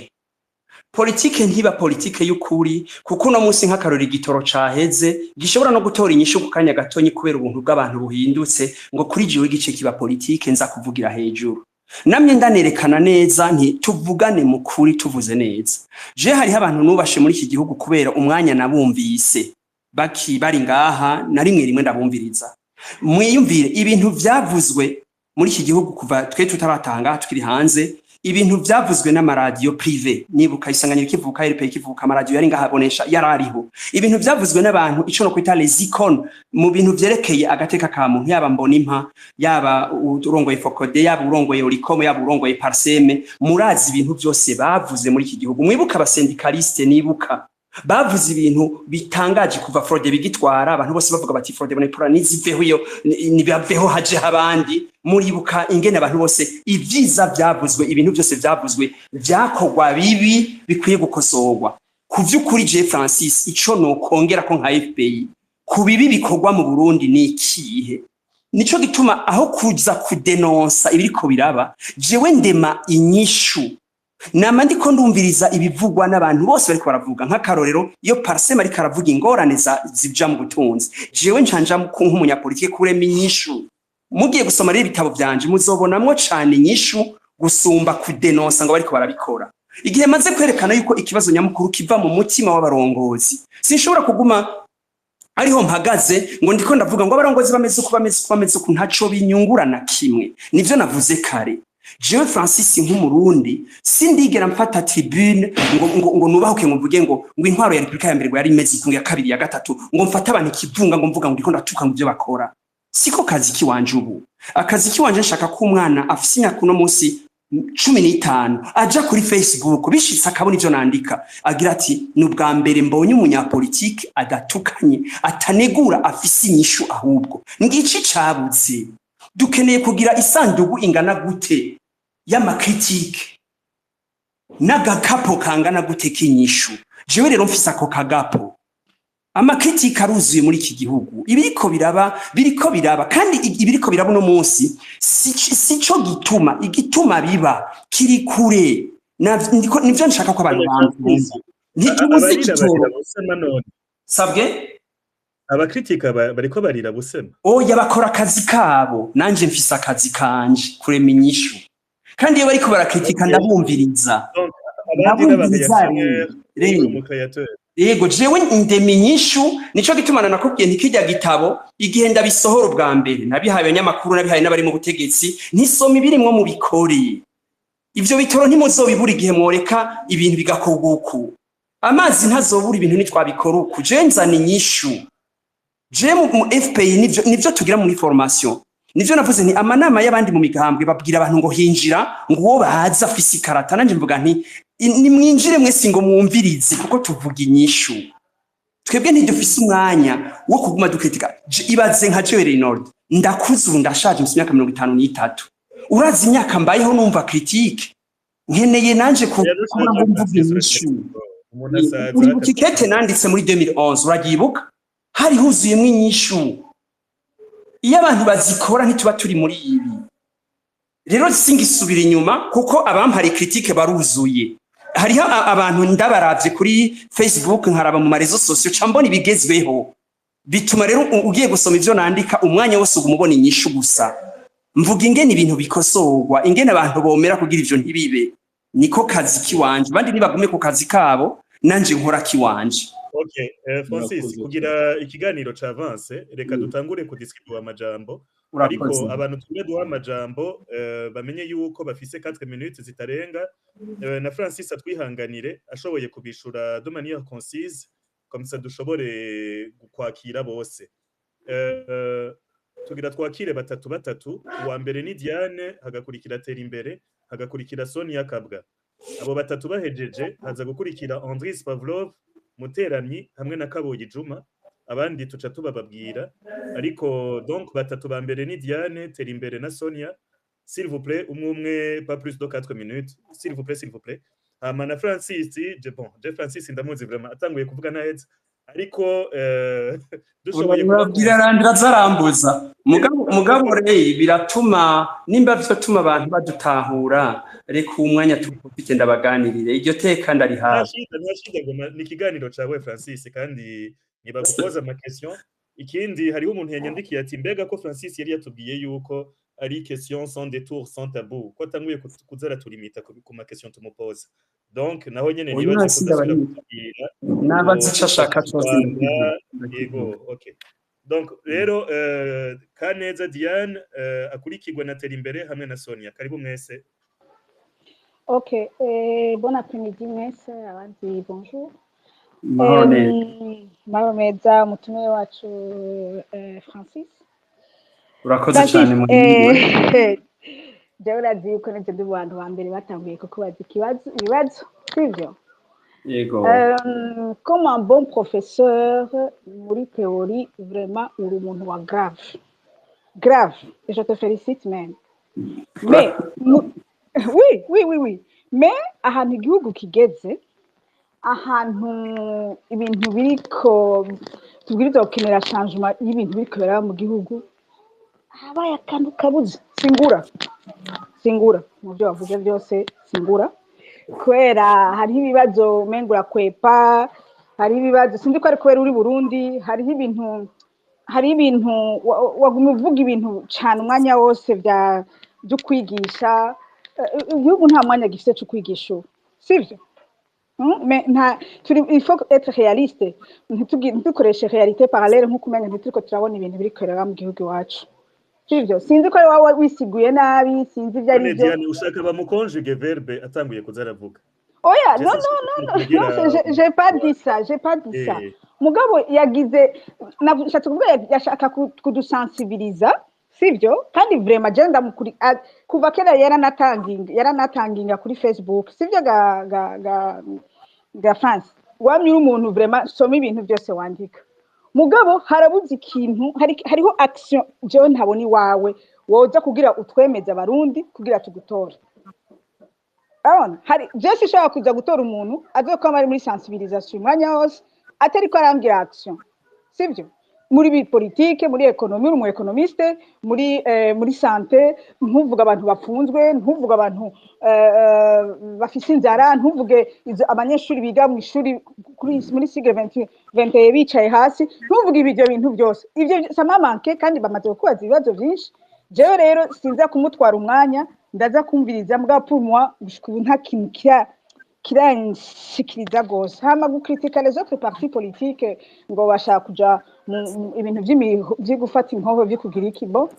Politike ntiba politike y'ukuri, kuko no munsi nk'akarori gitoro caheze gishobora no gutora inyishu ku kanya gatonyi kubera ubuntu bw'abantu buhindutse, ngo kuri jewe gice kiba politike nza kuvugira hejuru. Namye ndanerekana neza nti tuvugane mu kuri tuvuze neza. Je hariho abantu nubashe muri iki gihugu kubera umwanya nabumvise bari ngaha na rimwe ndabumviriza. Mwiyumvire ibintu vyavuzwe muri iki gihugu kuva twe tutaratanga tukiri hanze, ibintu byavuzwe n'amaradiyo privé nibuka isanganiro kivuka RP kivuka amaradiyo yari ngahabonesha yarariho ibintu byavuzwe n'abantu ico no kwita les icônes mu bintu vyerekeye agateka ka muntu yaba Mbonimpa yaba urongoye Focode yaba urongoye Oricom yaba urongoye Parseme murazi ibintu byose bavuze muri iki gihugu mwibuka abasendikaliste nibuka bavuze ibintu bitangaje kuva Frode bigitwara abantu bose bavuga bati Frode bonepura niziveho iyo nibaveho haje abandi muribuka ingene abantu bose ivyiza byavuzwe ibintu byose byavuzwe byakogwa bibi bikwiye gukosorwa kuvyukuri je Francis ico no kongera ko nka FPI ku bibi bikogwa mu Burundi ni ikihe nico gituma aho kuza kudenonsa ibiriko biraba jewe ndema inyishu nama ndiko ndumviriza ibivugwa n'abantu bose bariko baravuga nk'akarorero iyo Parsema ariko aravuga ingorane zija mu butunzi jewe ncanja nk'umunyapolitike kurema inyishu mugiye gusoma rero ibitabo byanje muzobonamwo cane inyishu gusumba kudenonsa ngo bariko barabikora igihe maze kwerekana yuko ikibazo nyamukuru kiva mu mutima w'abarongozi sinshobora kuguma ariho mpagaze ngo ndiko ndavuga ngo abarongozi bameze uko ntaco binyungurana kimwe nivyo navuze kare jewe Francis nk'umurundi sindigera mfata tribune ngo nubahuke ngo mvuge ngo intwaro ya Republika ya mbere yari imeze ikunga ya kabiri ya gatatu ngo mfata abantu kivunga ngo mvuga ngo ndiko ndatuka ngo byo bakora siko kazi kiwanje ubu akazi kiwanje nshaka ko umwana afise imyaka uno munsi 15 aja kuri Facebook bishitse akabona ivyo nandika agira ati nubwa mbere mbonye umunyapolitike adatukanye atanegura afise inyishu ahubwo ngici cabuze dukeneye kugira isandugu ingana gute y'amakritike n'agakapo kangana gute k'inyishu jewe rero mfise ako kagapo amakritike aruzuye muri iki gihugu biriko biraba kandi ibiriko biraba no munsi sico igituma biba kiri kure nivyo nshaka ko abantu bamvunza ntitubuze kitoro sabwe abakritika bariko barira busema oya bakora akazi kabo nanje mfise akazi kanje kurema inyishu kandi iyo bariko barakritika ndabumviriza yego jewe ndema inyishu nico gitumana nakubwiye ntikijya gitabo igihe ndabisohora ubwa mbere nabihaye abanyamakuru nabihaye n'abari mu butegetsi ntisoma ibirimwo mu bikore ivyo bitoro ntimuzobibura igihe mworeka ibintu bigakoguku amazi ntazobura ibintu nitwabikora uku je nzana inyishu je mu FPI nivyo tugira muri formation nivyo navuze nti amanama y'abandi mu migambwe babwira abantu ngo hinjira ngo uwo baza afise ikarata nanje mvuga nti nimwinjire mwese ngo mwumvirize kuko tuvuga inyishu twebwe ntidufise umwanya wo kuguma dukritika ibaze nka Joel Reynolds ndakuze ubu ndashaje mu myaka 53 urazi imyaka mbayeho numva critique nkeneye nanje kugira ngo mvuge inyishu uri bukikete nanditse muri 2011 uragibuka hari huzuyemwe inyishu iyo abantu bazikora ntituba turi muri ibi rero singisubira inyuma kuko abampare critique baruzuye hariho abantu ndabaravye kuri Facebook nkaraba mu marezo sosio cambona ibigezweho bituma rero ugiye gusoma ivyo nandika umwanya wose ugumubona inyishu gusa mvuga ingene ibintu bikosorwa ingene abantu bomera kugira ivyo ntibibe niko kazi kiwanje bandi nibagume ku kazi kabo nanje nkora kiwanje. Okay, Francis kugira ikiganiro ca avance reka dutangure ku discuter amajambo ariko abantu tumwe duha amajambo bamenye yuko bafise 4 minutes zitarenga na Francis atwihanganire ashoboye kubishura de manière concise comme ça dushobore kwakira bose tugira twakire batatu uwa mbere ni Diane hagakurikira Tera imbere hagakurikira Sonia Kabwa abo batatu bahejeje haza gukurikira Andris Pavlov Muteramyi hamwe na Kaboyi Juma abandi tuca tubababwira ariko donc batatu ba mbere ni Diane Tera imbere na Sonia s'il vous plaît umwe pas plus de 4 minutes s'il vous plaît na Francis je Francis ndamuzi vraiment atanguye kuvuga nahetse ariko dushoboye kubabwira randira zarambuza mugabo rero biratuma nimba vyotuma abantu badutahura reka umwanya tufite ndabaganirire iryo teka ndari hafi ni kiganiro cawe Francis kandi niba gukoza ama question ikindi hariho umuntu yanyandikiye ati mbega ko Francis yari yatubwiye yuko ari question sans détour sans tabou ko tanguye kuzara tulimita ku ma question tumupoza donc naho nyene niba kuzasubira kutubwira nabazishashaka cyose yego okay donc rero Kaneza Diane akurikirwa na Tera imbere hamwe na Sonia karibu mwese. Ok, bon après-midi, mwese, abandi bonjour. mahoro neza Mahoro meza, mutume wacu Francis. urakoze Francis, cyane muri jewe urazi yuko nivyo ndi mu bantu ba mbere batanguye kukubaza ibibazo, sivyo? yego Comme un bon professeur, muri théorie, vraiment, uri umuntu wa grave. Grave, et je te félicite même. Mais, oui. Mais, ahantu igihugu kigeze, ahantu ibintu biriko tubwiriza gukenera changement y'ibintu biriko biraba mu gihugu, habaye akantu kabuze. Singura. Mu byo wavuze byose, singura. Kubera hariho ibibazo umengo urakwepa, hariho ibibazo sinzi ko ari kubera uri Burundi, hariho ibintu waguma uvuga ibintu cyane umwanya wose byo kwigisha. Igihugu nta mwanya gifite cyo kwigisha ubu, sivyo? Il faut être réaliste, ntitukoreshe réalité parallèle nk'uko umenya ntituriko turabona ibintu biriko biraba mu gihugu iwacu, sivyo? Sinzi ko wawe wisiguye nabi, sinzi ibyo ari byo. Diane ushaka bamukonjuge verbe atanguye kuza aravuga. Oya, non, j'ai pas dit ça. Mugabo yagize, nashatse kuvuga yashaka kudusensibiliza, sivyo? Kandi vraiment je ndamukuri kuva kera yaranatanginga kuri Facebook, sivyo ga France. Wamye umuntu vraiment soma ibintu byose wandika. Mugabo harabuze ikintu, hariho action je ntabona iwawe woza kugira utwemeza abarundi kugira tugutore. Je shaka kuja gutora umuntu azokwama ari muri sensibilisation mwanya wose atari ko arambwira action, sivyo? Muri politique, muri economie, mu economiste, muri santé, ntuvuga abantu bafunzwe, ntuvuga abantu bafise inzara, ntuvuge abanyeshuri biga mu ishuri muri sigle 21 bicaye hasi, ntuvuge ibyo bintu byose. Ivyo samamanke kandi bamaze kubaza ibibazo byinshi. Jewe rero sinza kumutwara umwanya, ndaza kumviriza mbwa pour moi nta kintu kiranshikiriza gose. Hama gukritika les autres partis politiques ngo bashaka kuja mu ibintu vyo gufata inkoho vyo kugira ikibo.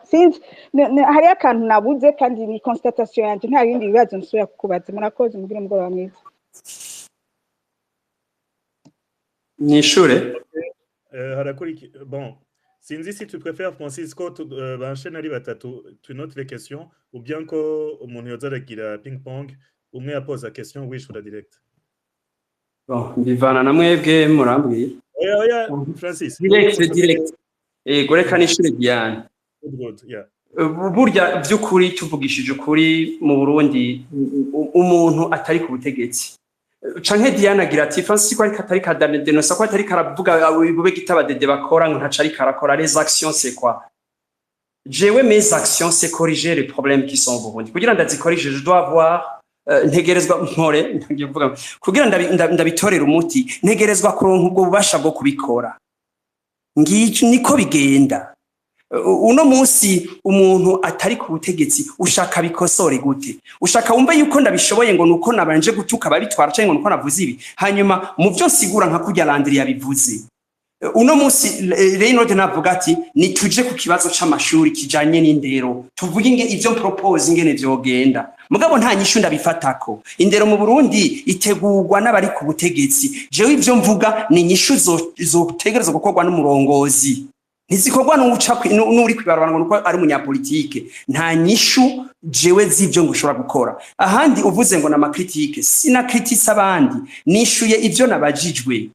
Sinzi hari akantu nabuze kandi ni constatation yanje, nta bindi bibazo nsubira kukubaza. Murakoze, mugire mugoroba mwiza. nishure Harakuriki bon. Sinzi si tu préfères Francis ko banshene ari batatu tu notes les questions ou bien ko umuntu yoza aragira ping pong umwe yapoza question wishura direct. bon bivana na mwebwe murambwiye Oya Francis direct goreka nishure Diane good yeah. Burya by'ukuri tuvugishije ukuri mu Burundi umuntu atari ku butegetsi canke Diane agira ati Francis ko ari katari kadane denosa ko atari karavuga bube gitaba dede bakora ngo ntacari karakora les actions c'est quoi? Jewe mes actions c'est corriger les problèmes qui sont au Burundi. Kugira ndazikorije je dois avoir ntegerezwa mpore ngiye kuvuga kugira ndabitorera umuti ntegerezwa kuronka ubwo bubasha bwo kubikora. Ngiki niko bigenda. Uno munsi umuntu atari ku butegetsi ushaka bikosore gute? Ushaka wumva yuko ndabishoboye ngo nuko nabanje gutuka babitwara cyangwa ngo nuko navuze ibi hanyuma mu byo nsigura nka kujya Landry yabivuze. Uno munsi Reynold navuga ati nituje ku kibazo c'amashuri kijanye n'indero tuvuge inge ivyo propose ingene vyogenda mugabo nta nyishu ndabifatako. Indero mu Burundi itegurwa n'abari ku butegetsi, jewe ivyo mvuga ni nyishu zotegerezwa gukorwa n'umurongozi, ntizikorwa n'uri kwibarabara ngo nuko ari umunyapolitike. Nta nyishu jewe z'ivyo ngushobora gukora. Ahandi uvuze ngo na makritike sinakritisa abandi, nishuye ivyo nabajijwe.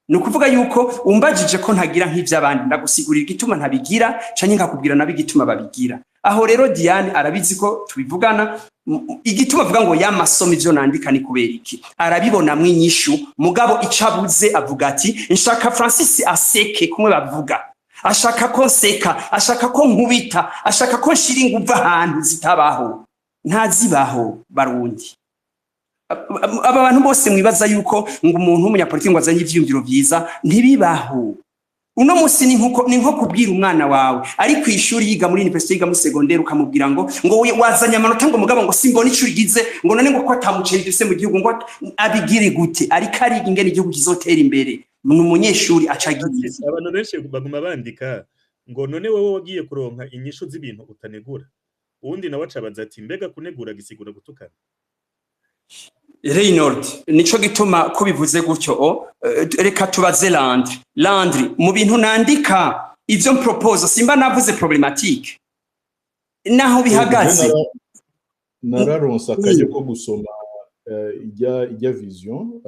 Nukuvuga yuko umbajije ko ntagira nk'ivy'abandi ndagusigurira igituma ntabigira canke nkakubwira nabi igituma babigira. Aho rero Diane arabizi ko tubivugana, igituma avuga ngo yamasomo ivyo nandika ni kubera iki arabibona mwinyishu mugabo icabuze avuga ati nshaka Francis aseke kumwe bavuga, ashaka ko seka, ashaka ko nkubita, ashaka ko nshira inguva ahantu zitabaho. Ntazibaho Barundi. Aba bantu bose mwibaza yuko ngo umuntu w'umunyapolitiki ngo azanye ivyumviro vyiza ntibibaho. Uno munsi ni nko kubwira umwana wawe ari ku ishuri yiga muri university yiga mu secondaire ukamubwira ngo wazanye amanota ngo mugabo ngo simbona icuri gize ngo none ngo ko atamuceri dufise mu gihugu ngo abigire gute ari kari ingene igihugu kizotera imbere. Umunyeshuri acagiye abantu benshi baguma bandika ngo none wewe wagiye kuronka inyishu z'ibintu utanegura. uwundi nawe acabaza ati mbega kunegura gisigura gutukana. Reynold nico gituma kubivuze gutyo reka tubaze Landry mu bintu nandika ivyo propose simba navuze problematique naho bihagaze nararonsa akaje ko gusoma ijya vision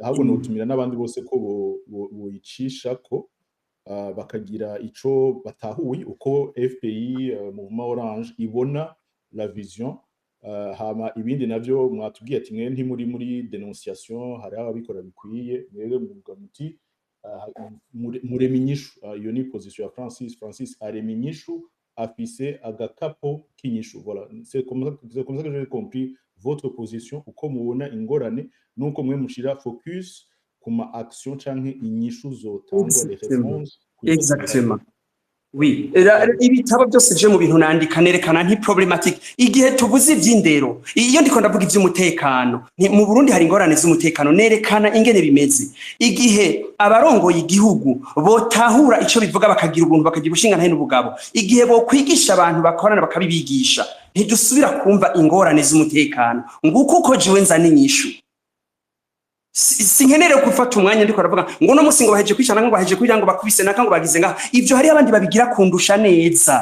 ahubwo notumira n'abandi bose ko boyicisha ko bakagira ico batahuye uko FPI Mouvement Orange ibona la vision hama ibindi navyo mwatubwiye ati mwe nti muri dénonciation hari ababikora bikwiye mwebwe muvuga muti mureminyishu iyo ni position ya Francis areminyishu afise agakapo kinyishu voilà c'est comme ça que j'ai compris votre position uko mubona ingorane nuko mwe mushira focus kuma action canke inyishu zotangwa les réponses exactement oui ibitabo byose je mu bintu nandika nerekana nti problematique igihe tubuze ivy'indero iyo ndiko ndavuga ivy'umutekano mu Burundi hari ingorane z'umutekano nerekana ingene bimeze igihe abarongoye igihugu botahura ico bivuga bakagira ubuntu bakagira ubushingana n'ubugabo igihe bo kwigisha abantu bakorana bakabibigisha ntidusubira kumva ingorane z'umutekano nguko uko jiwe nzana inyishu sinkenere gufata umwanya ndiko aravuga ngo no musi ngo baheje kwicana ngo baheje kugira ngo bakubise naka ngo bagize nga ivyo hari abandi babigira kundusha neza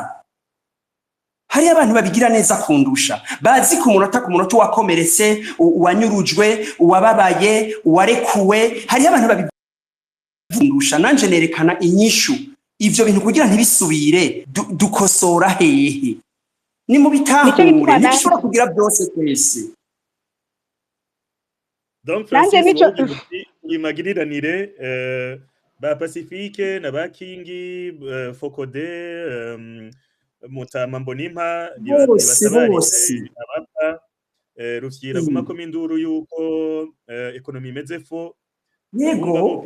hari abantu babigira neza kundusha bazi ku munota wakomeretse uwanyurujwe uwababaye uwarekuwe hari abantu babikundusha nanje nerekana inyishu ivyo bintu kugira ntibisubire dukosora hehe ni mu bitahure ntishobora kugira byose kwese. Donc Francis imagiriranire ba Pacifique na ba Kingi Fokode Mutama Mbonimpa bose abapa Rufyira guma ko minduru yuko ekonomi imeze fo yego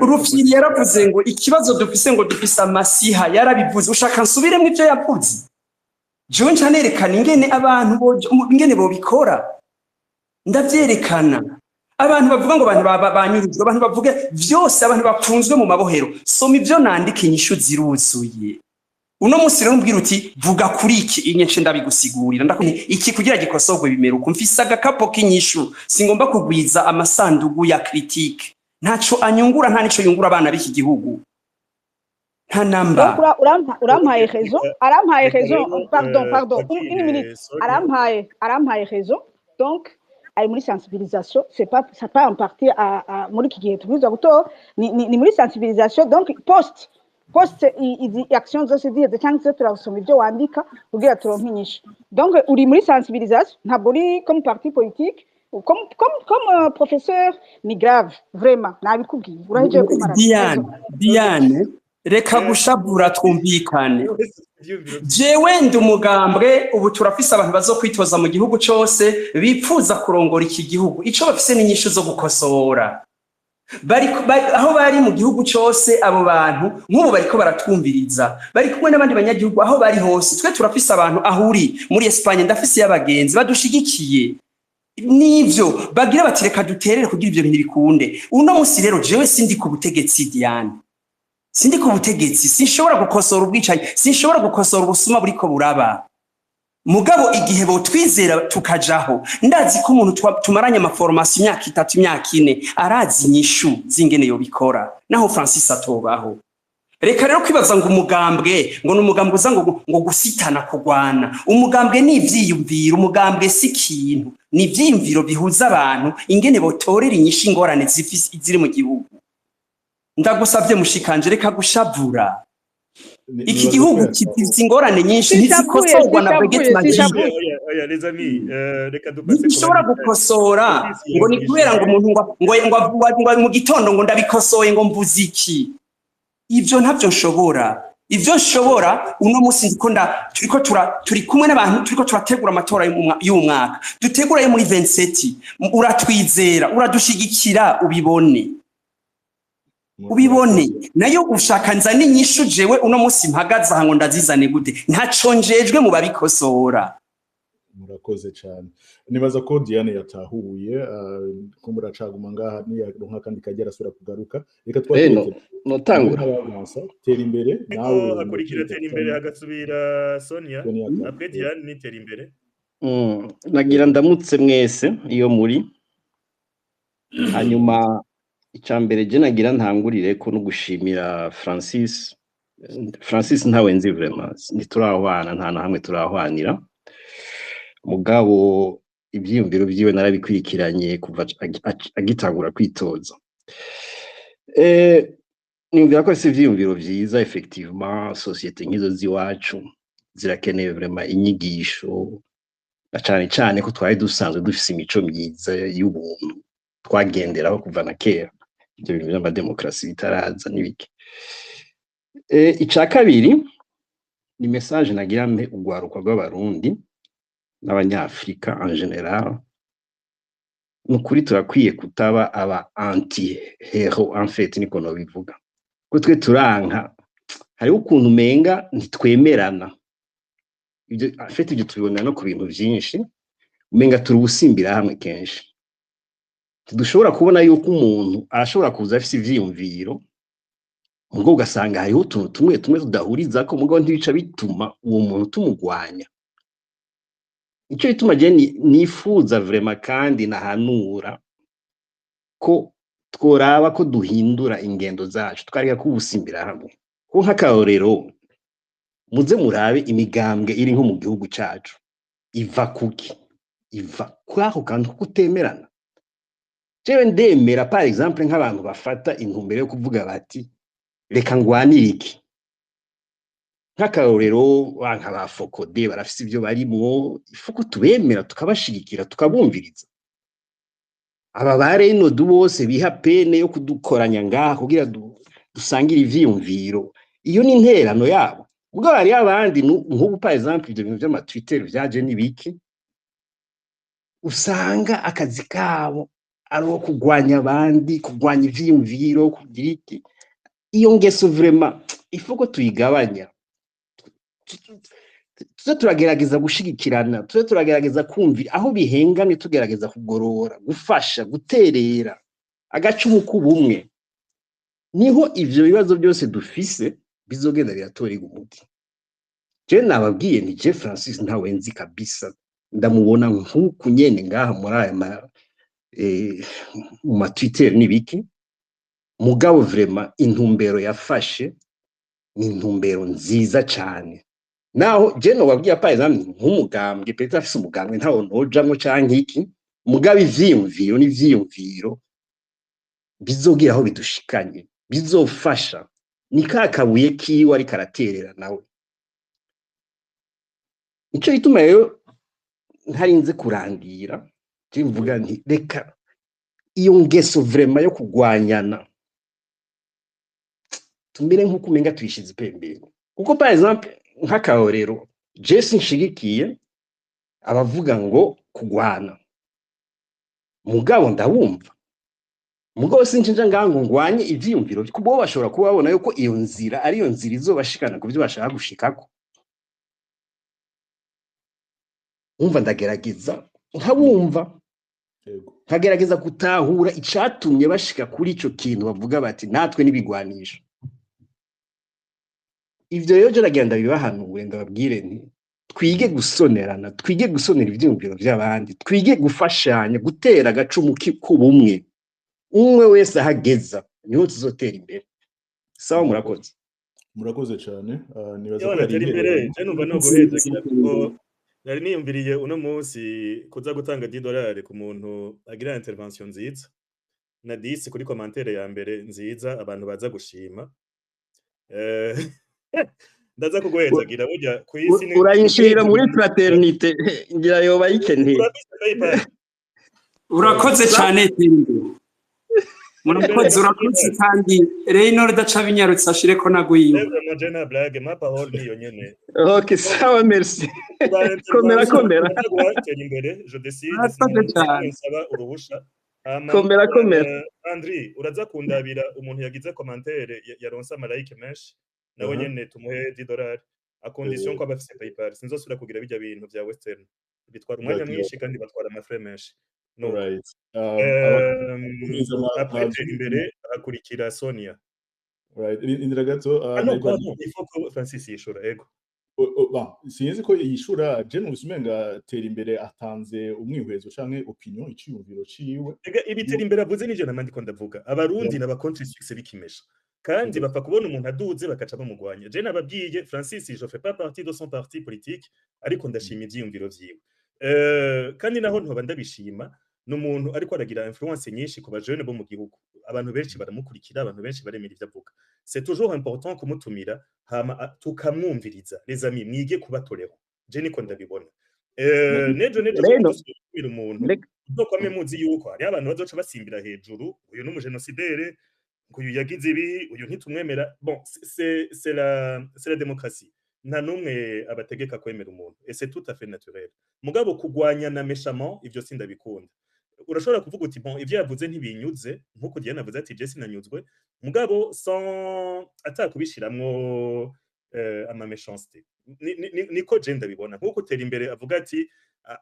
Rufyira yaravuze ngo ikibazo dufise ngo dufise amasiha yarabivuze ushaka nsubiremo ivyo yavuze John chanerekana ingene abantu ingene bo bikora ndavyerekana abantu bavuga ngo abantu banyurujwe abantu bavuga vyose abantu bapfunzwe mu mabohero soma ivyo nandika inyishu ziruzuye uno musi rero mbwira uti vuga kuri iki inyenche ndabigusigurira ndakuni iki kugira gikosorwe bimeruka mfise agakapo k'inyishu singomba kugwiza amasandugu ya critique ntaco anyungura nta nico yungura abana b'iki gihugu nta namba urampaye raison pardon une minute arampaye raison donc ay muri sensibilisation c'est pas en partie à muri kigihe tubiza guto ni muri sensibilisation donc post izi action zose zihe cyangwa turasoma ibyo wandika kugira turonke inyishu donc uri muri sensibilisation ntabwo uri comme parti politique comme professeur ni grave vraiment nabikubwiye uraheje kumara Diane reka gushabura twumvikane jewe ndi umugambwe ubu turafise abantu bazokwitoza mu gihugu cyose bipfuza kurongora iki gihugu ico bafise n'inyishu zo gukosora aho bari mu gihugu cyose abo bantu nk'ubu bariko baratwumviriza bari kumwe n'abandi banyagihugu aho bari hose twe turafise abantu ahuri muri Espagne ndafise y'abagenzi badushigikiye nivyo bagira bati reka duterere kugira ivyo bintu bikunde uno musi rero jewe sindi ku butegetsi Diane sindi ku butegetsi sinshobora gukosora ubwicanyi sinshobora gukosora ubusuma buriko buraba mugabo igihe bo twizera tukajaho ndazi ko umuntu tumaranye amaformation imyaka 3 imyaka 4 arazi inyishu zingene yo bikora naho Francis atobaho reka rero kwibaza ngo umugambwe ngo n'umugambwe uza ngo gusitana kugwana umugambwe ni ivyiyumviro umugambwe si kintu ni ivyiyumviro bihuza abantu ingene botorera inyishu ingorane ziri mu gihugu ndagusavye mushikanje reka gushavura iki gihugu kifite ingorane nyinshi ntizikosorwa na Brigitte Magiye les amis reka dupase nishobora gukosora ngo ni kubera ngo umuntu ngo mu gitondo ngo ndabikosoye ngo mvuze iki ivyo ntavyo nshobora ivyo nshobora uno musi ndikunda turi kumwe n'abantu turiko turategura amatora y'umwaka dutegura muri 27 uratwizera uradushigikira ubibone nayo ushaka nzana inyishu jewe uno musi mpagaza hango ndazizane gute ntaco njejwe mu babikosora murakoze cyane nibaza ko Diane yatahuye ko muracaguma ngaha niyaronka kandi kagera asura kugaruka reka twakireke notangura tera imbere nawe hakurikira tera imbere hagasubira Sonia après Diane ni tera imbere nagira ndamutse mwese iyo muri hanyuma icambere je nagira ntangurire ko no gushimira Francis ntawe nzi vraiment ntiturahwana nta na hamwe turahwanira mugabo ibyiyumviro byiwe narabikurikiranye kuva agitangura kwitoza nimvira ko si ivyiyumviro vyiza effectivement societe nkizo ziwacu zirakeneye vraiment inyigisho na cane ko twari dusanzwe dufise imico myiza y'ubuntu twagenderaho kuva na kera ibyo bintu by'amademokrasi bitaraza n'ibiki ica kabiri ni message nagira mpe ugwaruka rw'abarundi n'abanyafrika en general nukuri turakwiye kutaba aba anti-hero en fait niko no bivuga ko twe turanka hari ukuntu menga ntitwemerana ibyo en fait ibyo tubibona no ku bintu byinshi umenga turi ubusimbira hamwe kenshi dushobora kubona yuko umuntu arashobora kuza afite ivyiyumviro ubwo ugasanga hariho utuntu tumwe tudahuriza ko mugabo ntibica bituma uwo muntu tumugwanya icyo bituma je nifuza vraiment kandi nahanura ko tworaba ko duhindura ingendo zacu twareka kubusimbira hamwe ko nk'akarorero muze murabe imigambwe iri nko mu gihugu cyacu iva kuki iva kwaho kandi kutemerana jewe ndemera par exemple nk'abantu bafata intumbero yo kuvuga bati reka ngwanire iki nk'akarorero banka ba Fokode barafise ibyo barimwo ifuko tubemera tukabashigikira tukabumviriza aba bareno bose biha pene yo kudukoranya ngaha kugira dusangira ivyiyumviro iyo ni interano yabo ubwo bari abandi nk'ubu par exemple ibyo bintu by'ama Twitter vyaje nibiki usanga akazi kabo aro kugwanya abandi kugwanya ivyiyumviro kugira iki iyo ngeso vraiment ifuko tuyigabanya tuze turagerageza gushigikirana tuze turagerageza kumvira aho bihengamye tugerageza kugorora gufasha guterera agacumu kubumwe niho ivyo bibazo byose dufise bizogenda biratorega umuti je nababwiye ni je Francis ntawe nzi kabisa ndamubona nk'uku nyene ngaha muri aya mu ma Twitter nibiki mugabo vraiment intumbero yafashe ni intumbero nziza cyane naho je no wabwiye par exemple nk'umugambwe peut-être afise umugambwe ntawo nojamwe canke iki mugabo ivyiyumviro bizogira aho bidushikanye bizofasha ni kakabuye kiwe ari karaterera nawe ico ituma rero ntarinze kurandira je mvuga nti reka iyo ngeso vraiment yo kugwanyana tumire nk'uko umenga tuyishize pembere kuko par exemple nk'akarorero je sinshigikiye abavuga ngo kugwana mugabo ndabumva mugabo sincinja ngango ngwanye ivyiyumviro kubo bashobora kuba babona yuko iyo nzira ari yo nzira izobashikana kuvyo bashaka gushikako umva ndagerageza nkabumva nkagerageza gutahura icatumye bashika kuri ico kintu bavuga bati natwe nibigwanisha ivyo rero je nagenda bibahanure ndababwire nti twige gusonerana twige gusonera ivyiyumviro by'abandi twige gufashanya gutera agacumu k'ubumwe umwe wese ahageza niho tuzotera imbere sawa murakoze cyane nibaza ko ari imbere je numva no guheza kuko nari niyumviriye uno munsi kuza gutanga $10 ku muntu agira intervention nziza na 10 kuri commentaire ya mbere nziza abantu baza gushima ndaza kuguhezagira burya kwisi ni urayishira muri fraternité ngira yoba yikeneye urakoze cyane urakoze kandi Reynor daca binyarutse ashire ko naguyiwe na blague ma parole niyo nyene OK sawa merci komera imbere je décide nsaba uruhusha komera Andri uraza kundabira umuntu yagize commentaire yaronsa like menshi nawe nyene tumuhe $10 a condition ko abafise PayPal sinzosubira kugira bijya bintu bya Western bitwara umwanya D'accord. mwinshi kandi batwara amafre menshi nuko Alright. Euh, après Mwabyumvise. Terimbere hakurikira Sonia. Right. Indira gato Ah non, nariko pardon, il faut que Francis yishura, ego. sinzi ko yishura Jenus umenga Terimbere atanze umwihwezo canke opinion iciyumviro ciwe. Ega ibi Terimbere avuze nije namandiko ndavuga. Abarundi n'abakontre succès bikimesha. Kandi bapfa kubona umuntu aduze bakaca bamugwanya. Je nababwiye Francis, je fais pas partie de son parti politique, ariko ndashima ivyiyumviro vyiwe. Kandi naho ntoba ndabishima n'umuntu ariko aragira influence nyinshi ku bajene bo mu gihugu. Abantu benshi baramukurikira, abantu benshi baremera ivyo avuga. C'est toujours important kumutumira hama tukamwumviriza. Les amis, mwige kubatoreho. Je niko ndabibona. Nejo Rero kumira umuntu uzokwame muzi yuko hari abantu bazoca basimbira hejuru, uyu n'umugenosidere, uyu yagize ibi, uyu ntitumwemera. Bon, c'est la démocratie. Nta numwe abategeka kwemera umuntu. Et c'est tout à fait naturel. Mugabo kugwanya na méchamment ivyo sindabikunda. Urashobora kuvuga uti bon ivyo yavuze ntibinyuze nkuko Diane avuze ati je sinanyuzwe mugabo sans atakubishiramwo ama méchanceté niko je ndabibona nkuko Terimbere avuga ati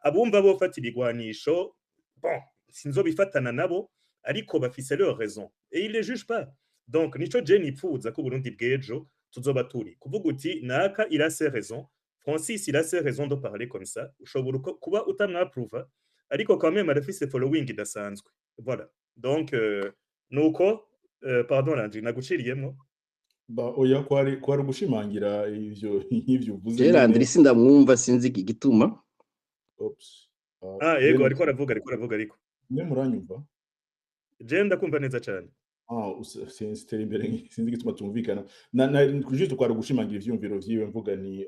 abumva bo fata ibigwanisho bon sinzobifatana nabo ariko bafise leur raison et il les juge pas donc nico je nipfuza ko Burundi bwejo tuzoba turi kuvuga uti naka il a ses raisons Francis il a ses raisons de parler comme ça ushobora kuba utamwapprova ariko quand même arafise following idasanzwe voilà donc nuko pardon Landry naguciriyemo Oya kwari gushimangira ivyo uvuze je Landry sindamwumva sinzi igituma Oops. Yego ariko aravuga ariko ne muranyumva je ndakumva neza cyane sinzi Terimbere sinzi igituma tumvikana juste kwari gushimangira ivyumviro vyiwe mvuga ni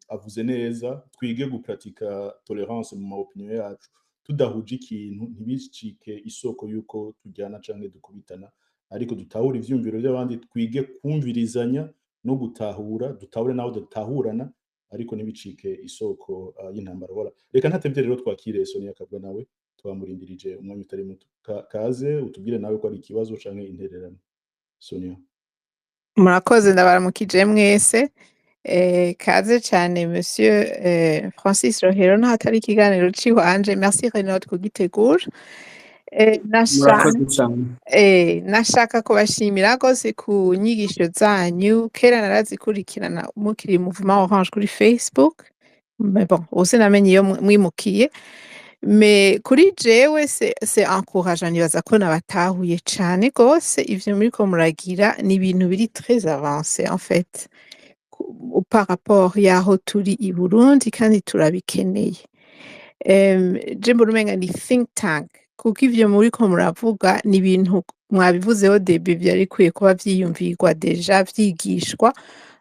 avuze neza twige gupratika tolerance mu opinion yacu tudahuje ikintu ntibicike isoko yuko tujyana canke dukubitana ariko dutahura ivyumviro by'abandi twige kumvirizanya no gutahura dutahure naho dutahurana ariko ntibicike isoko y'intambara bora reka ntatevye rero twakire Sonia Kabwa nawe twamurindirije umwanya utari muto kaze utubwire nawe ko ari ikibazo canke intererano Sonia murakoze ndabaramukije mwese kaze cyane monsieur Francis Rohero ntatari ikiganiro ciwanje merci Renaud kugitegura nashaka kubashimira rwose ku nyigisho zanyu kera narazikurikirana mukiri Mouvement Orange kuri Facebook mais bon ubu namenye iyo mwimukiye mais kuri jewe c'est encourageant nibaza ko nabatahuye cane gose ivyo muriko muragira ni ibintu biri très avancé en fait par rapport yaho turi i Burundi kandi turabikeneye je mburumenga ni think tank kuko ivyo muriko muravuga ni ibintu mwabivuzeho début byari kwiye kuba vyiyumvirwa deja vyigishwa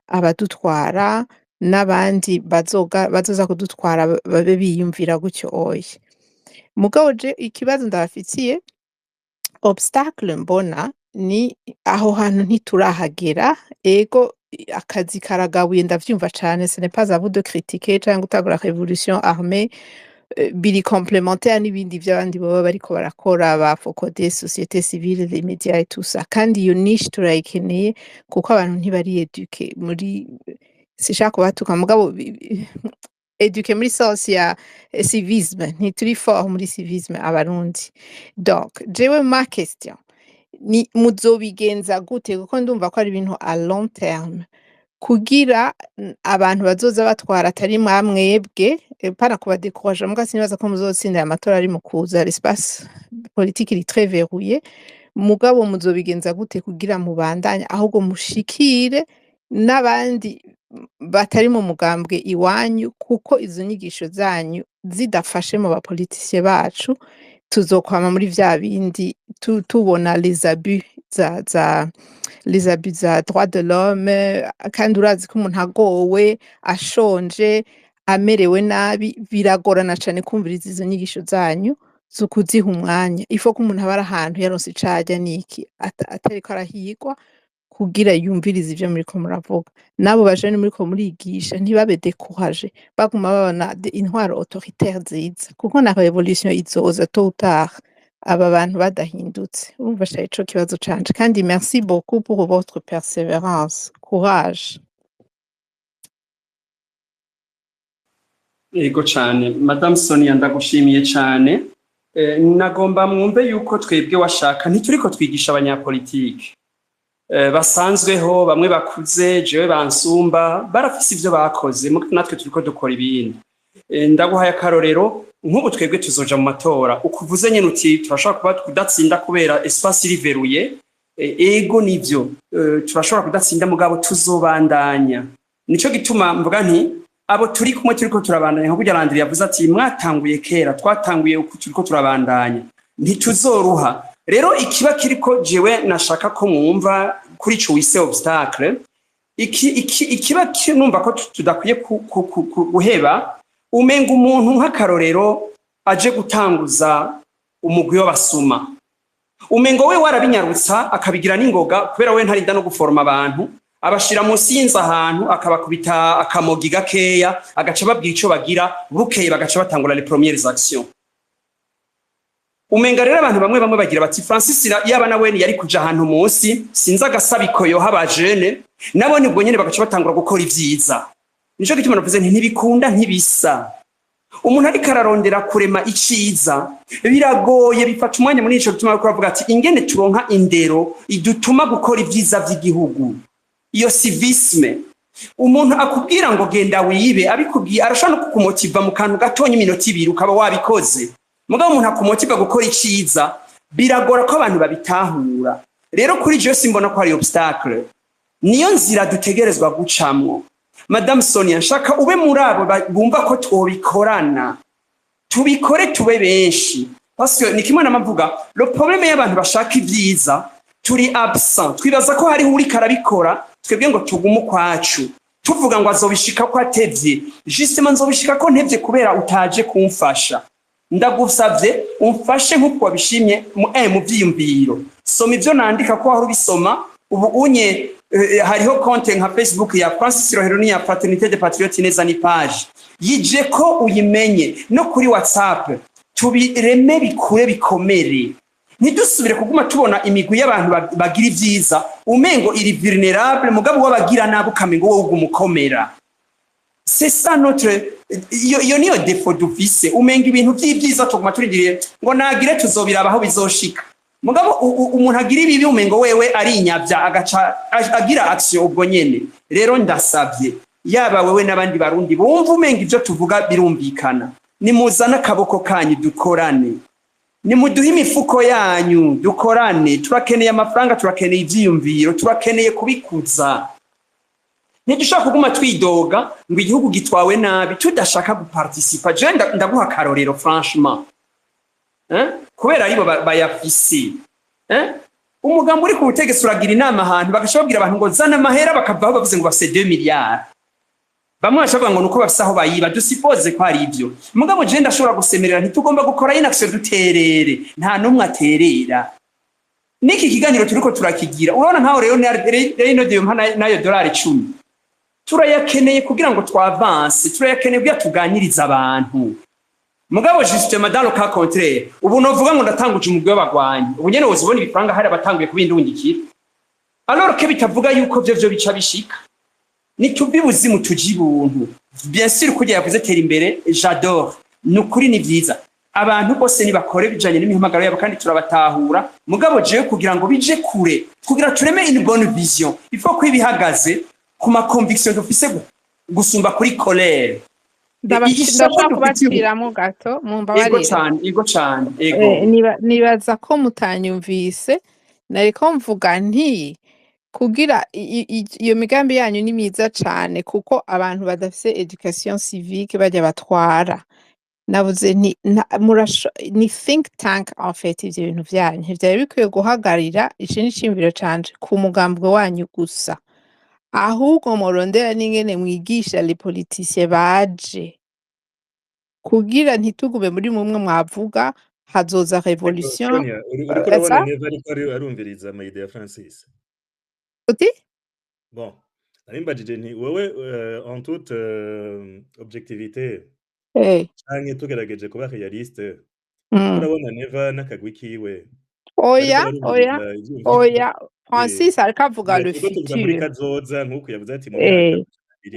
abadutwara n'abandi bazoza kudutwara babe biyumvira gutyo oye mugabo je ikibazo ndabafitiye obstacle mbona ni aho hantu ntiturahagera ego akazi karagabuye ndavyumva cane ce n'est pas à vous de critiquer cyangwa gutagura révolution armée biri complémentaire n'ibindi by'abandi baba bariko barakora ba Focode société civile les médias et tout ça kandi iyo niche turayikeneye kuko abantu ntibari eduqué muri sishaka kubatuka mugabo eduqué muri sens ya civisme ntituri fort muri civisme abarundi donc jewe ma question ni muzobigenza gute kuko ndumva ko ari ibintu à long terme kugira abantu bazoza batwara atari mwamwebwe para kubadekuraje muga sinibaza ko muzotsinda amatora ari mu kuza l'espace politique iri très verrouillé mugabo muzobigenza gute kugira mubandanya ahubwo mushikire n'abandi batari mu mugambwe iwanyu kuko izo nyigisho zanyu zidafashe mu bapoliticiens bacu tuzokwama muri vya bindi tubona les abus za droits de l'homme kandi urazi ko umuntu agowe ashonje amerewe nabi biragorana cyane kumviriza izo nyigisho zanyu zo kuziha umwanya ifo ko umuntu abara ahantu yaronse icaja niki atariko arahigwa kugira yumvirize ivyo muriko muravuga nabo bajene muriko murigisha ntibabe découragé baguma babona intwaro autoritaire ziza kuko na révolution izoza tôt ou tard aba bantu badahindutse urumva cyari ico kibazo canje kandi merci beaucoup pour votre persévérance courage Yego cyane Madame Sonia ndagushimiye cyane. Nagomba mwumve yuko twebwe washaka ntituriko twigisha abanyapolitike basanzweho bamwe bakuze jewe bansumba barafise ivyo bakoze natwe turiko dukora ibindi. Ndaguhaye akarorero nk'ubu twebwe tuzoja mu matora ukuvuze nyene uti turashobora kuba kudatsinda kubera espace riveruye. Ego nivyo turashobora kudatsinda mugabo tuzobandanya. Nico gituma mvuga nti abo turi kumwe turiko turabandanya nk'uko Landry yavuze ati mwatanguye kera twatanguye uko turiko turabandanya ntituzoruha. Rero ikiba kiriko jewe nashaka ko mwumva kuri ico wise obstacle ikiba kinumva ko tudakwiye guheba umenga umuntu nk'akarorero aje gutanguza umugwi w'abasuma umengo we warabinyarutsa akabigira n'ingoga kubera we ntarinda no guforma abantu abashira munsi y'inzu ahantu akabakubita akamogi gakeya agaca babwira ico bagira bukeye bagaca batangura les premières actions. Umenga rero abantu bamwe bagira bati Francis yaba nawe yari kuja ahantu munsi sinza agasabiko yoha abajene nabo nibwo nyene bagaca batangura gukora ivyiza. Nico gituma navuze nti ntibikunda ntibisa. Umuntu ari kararondera kurema iciza biragoye bifata umwanya muri ico gituma bavuga ati ingene turonka indero idutuma gukora ivyiza vy'igihugu. Iyo civisme umuntu akubwira ngo genda wibe abikubwiye arashaka no kukumotiva mu kantu gatonye iminota 2 ukaba wabikoze. Mugabo umuntu akumotiva gukora iciza biragora ko abantu babitahura. Rero kuri je simbona ko ari obstacle. Niyo nzira dutegerezwa gucamwo. Madame Sonia nshaka ube muri abo bumva ko twobikorana. Tubikore tube benshi. Parce que nikimwe namavuga le problème y'abantu bashaka ivyiza turi absent. Twibaza ko hari uri karabikora twebwe ngo tugumu kwacu. Tuvuga ngo azobishika ko atevye. Justement nzobishika ko ntevye kubera utaje kumfasha. Ndagusavye umfashe nkuko wabishimye mu vyiyumviro. Soma ivyo nandika ko aho ubisoma ubu unye hariho konte nka Facebook ya Francis Rohero ni ya Fraternité des Patriotes neza ni page yije ko uyimenye no kuri WhatsApp tubireme bikure bikomere ntidusubire kuguma tubona imigwi y'abantu bagira ivyiza umengo iri vulnerable mugabo wabagira nabo kamengo wo ugumukomera. C'est ça notre yo niyo défaut d'office umenga ibintu vy'ivyiza tuguma turindiriye ngo nagire tuzobiraba aho bizoshika. Mugabo umuntu agira ibibi umengo wewe ari inyavya agaca agira action ubwo nyene. Rero ndasavye yaba wewe nabandi barundi bumva umenga ivyo tuvuga birumvikana. Nimuzana akaboko kanyu dukorane. Nimuduhe imifuko yanyu dukorane. Turakeneye amafaranga, turakeneye ivyiyumviro, turakeneye kubikuza. Ntidushaka kuguma twidoga ngo igihugu gitwawe nabi tudashaka guparticipa. Je ndaguha karorero franchement. Kubera aribo bayafisi. Umugambo uri ku butegetsi uragira inama ahantu bagashobora abantu ngo zana amahera bakavaho bavuze ngo bafise 2 miliyari. Bamwe bashobora ngo nuko bafise aho bayiba dusipoze ko ari ivyo. Mugabo je ndashobora gusemerera ntitugomba gukora inaction duterere nta numwe aterera. Niki kiganiro turiko turakigira. Urabona nkaho rero de mpana nayo $10. Turayakeneye kugira ngo twavance, turayakeneye kugira tuganiriza abantu. Mugabo justement dans le cas contraire ubu novuga ngo ndatanguje umugwe w'abagwanyi ubu nyene wozibona ibifaranga hari abatanguye kubindungikira alors que bitavuga yuko byo bica bishika ni tubibuzimu tujibuntu bien sûr kujya yavuze tera imbere j'adore nukuri ni vyiza abantu bose ni bakore bijanye n'imihamagaro yabo kandi turabatahura mugabo jewe kugira ngo bije kure kugira tureme une bonne vision il faut kwibihagaze ku ma conviction dufise gusumba kuri colère. Ndashaka kubaciramo gato mumbabarira. Ego cyane. Nibaza ko mutanyumvise nariko mvuga nti kugira iyo migambi yanyu ni myiza cyane kuko abantu badafise education civique bajya batwara. Navuze ni think tank en fait ivyo bintu byanyu byari bikwiye guhagarira ico ni cimviro canje ku mugambwe wanyu gusa. Ahubwo morondera n'ingene mwigisha les politiciens baje kugira ntitugume muri mumwe mwavuga hazoza revolution. Uriko urabona neza ariko arumviriza ama idea Francis. Uti? Bon, arimbajije nti wewe en toute objectivité canke tugerageje kuba realiste urabona neva n'akagwi kiwe. Oya Francis ariko avuga le futur muri kazoza nkuko yavuze ati mu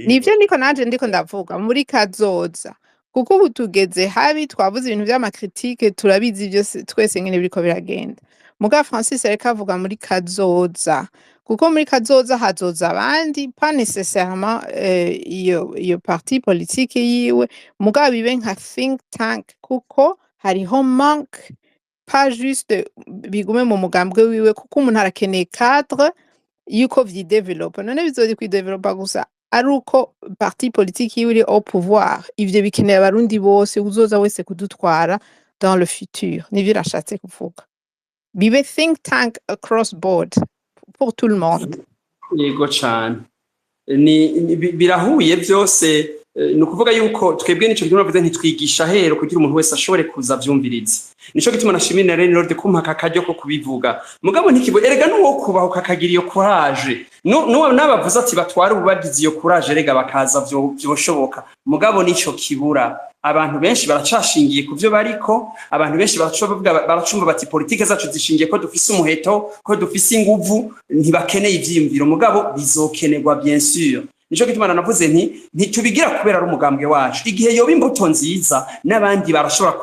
nivyo niko nanje ndiko ndavuga muri kazoza kuko ubu tugeze habi twavuze ibintu vy'amakritike turabizi byose twese ngene biriko biragenda muga Francis ariko avuga muri kazoza kuko muri kazoza hazoza abandi pas nécessairement iyo parti politique yiwe muga bibe nka think tank kuko hariho manque pas juste bigume mu mugambwe wiwe kuko umuntu arakeneye cadre yuko vyidevelopa none bizodi kwidevelopa gusa ari uko parti politique yiwe iri au pouvoir ivyo bikeneye abarundi bose uzoza wese kudutwara dans le futur nivyo irashatse kuvuga bibe think tank across board pour tout le monde yego cyane ni birahuye byose ni ukuvuga yuko twebwe nico gituma bavuze ntitwigisha hero kugira umuntu wese ashobore kuza vyumviriza nico gituma nashimira rero Lord kumpa kakajyo ko kubivuga mugabo ntikibo erega nuwo kubaho kakagira iyo courage no nabavuze ati batwara ububagize iyo courage erega bakaza vyoshoboka mugabo nico kibura abantu benshi baracashingiye kuvyo bariko abantu benshi baracumva bati politike zacu zishingiye ko dufise umuheto ko dufise inguvu ntibakeneye ivyiyumviro mugabo bizokenerwa bien sûr nico gituma navuze ntitubigira kubera ari umugambwe wacu igihe yoba imbuto nziza n'abandi barashobora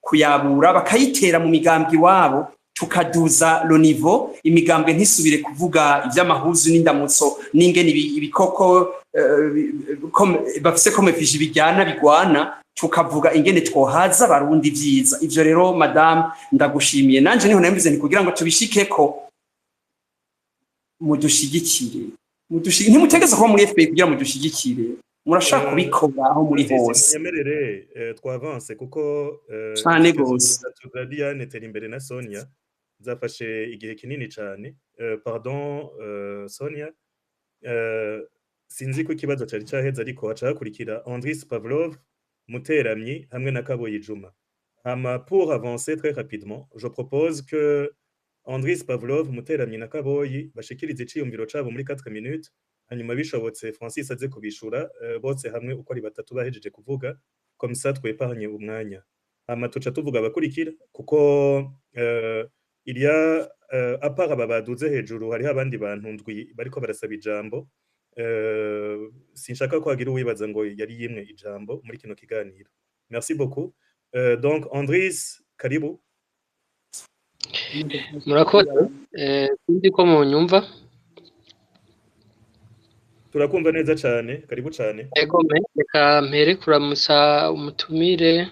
kuyabura bakayitera mu migambwe wabo tukaduza lo niveau imigambwe ntisubire kuvuga ivy'amahuzu n'indamutso n'ingene ibikoko bafise comme fiji bijyana bigwana tukavuga ingene twohaza abarundi vyiza ivyo rero madame ndagushimiye nanje niho nembize nti kugira ngo tubishikeko mudushigikire ntimutegeze kuba muri FPI kugira mudushigikire murashaka kubikora aho muri hose nyemerere twavance kuko cyane gose Diane teri imbere na Sonia zafashe igihe kinini cyane pardon Sonia sinzi ko ikibazo cari caheze ariko haca hakurikira Andris Pavlov Muteramyi hamwe na Kaboyi Juma hama pour avancer très rapidement je propose que Andris Pavlov Muteramyi na Kaboyi bashikirize iciyumviro cabo muri 4 minutes hanyuma bishobotse Francis aze kubishura bose hamwe uko ari batatu bahejeje kuvuga comme ça tweparanye umwanya hama tuca tuvuga abakurikira kuko il y a à part ababaduze hejuru hari abandi bantu ndwi bariko barasaba ijambo sinshaka ko hagira uwibaza ngo yari yimwe ijambo muri kino kiganiro merci beaucoup donc Andris karibu murakoze sindi ko mu nyumva turakumva neza cyane karibu cyane ego reka mpere kuramusa umutumire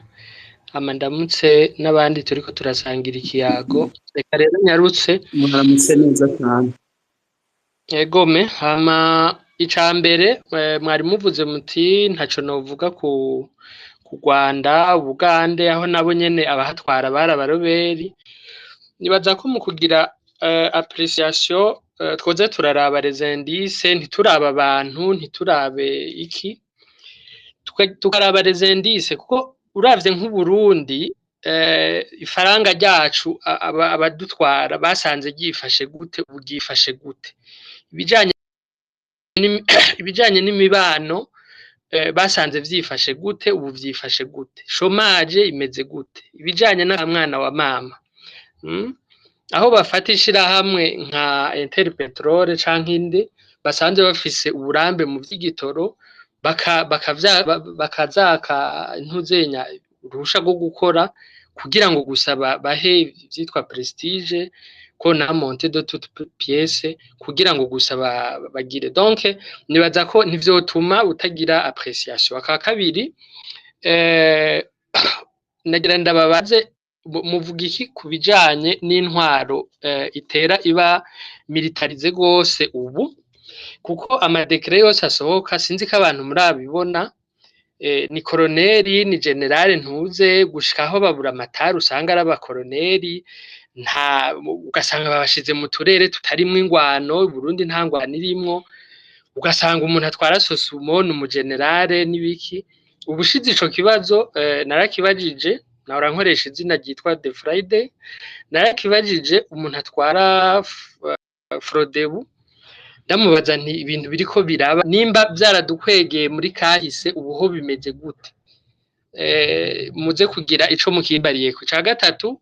amandamutse n'abandi turiko turasangira ikiyago reka rero nyarutse muramutse neza cyane ego hama icambere mwari muvuze muti ntaco novuga ku Rwanda Uganda aho nabo nyene abahatwara barabaroberi nibaza ko mu kugira appreciation twoze turaraba les indices ntituraba abantu ntiturabe iki tukaraba les indices kuko uravye nk'u Burundi ifaranga ryacu abadutwara basanze gifashe gute ubugifashe gute ibijanye n'imibano basanze vyifashe gute ubu vyifashe gute chômage imeze gute ibijanye n'amwana wa mama aho bafatishira hamwe nka Interpetrol canke inde basanze bafise uburambe mu vy'igitoro bakazaka ntuzenya urusha rwo gukora kugira ngo gusaba bahe vyitwa prestige ko na monte de toute pièce kugira ngo gusaba bagire donc nibaza ko ntivyotuma utagira appreciation aka kabiri nagira ndababaze muvuga iki kubijanye n'intwaro itera iba militarize gose ubu kuko amadekre yose asohoka sinzi ko abantu murabibona ni koroneri ni generale ntuze gushikaho babura amatari usanga ari abakoroneri nta ugasanga babashize mu turere tutarimwe ingwano Burundi nta ngwano irimwo ugasanga umuntu atwara sosumo n'umugenerale nibiki ubushize ico kibazo narakibajije nahora nkoresha izina ryitwa The Friday narakibajije umuntu atwara Frodebu ndamubaza nti ibintu biriko biraba nimba byaradukwegeye muri kahise ubuho bimeze gute muze kugira ico mukimbariye ku ca gatatu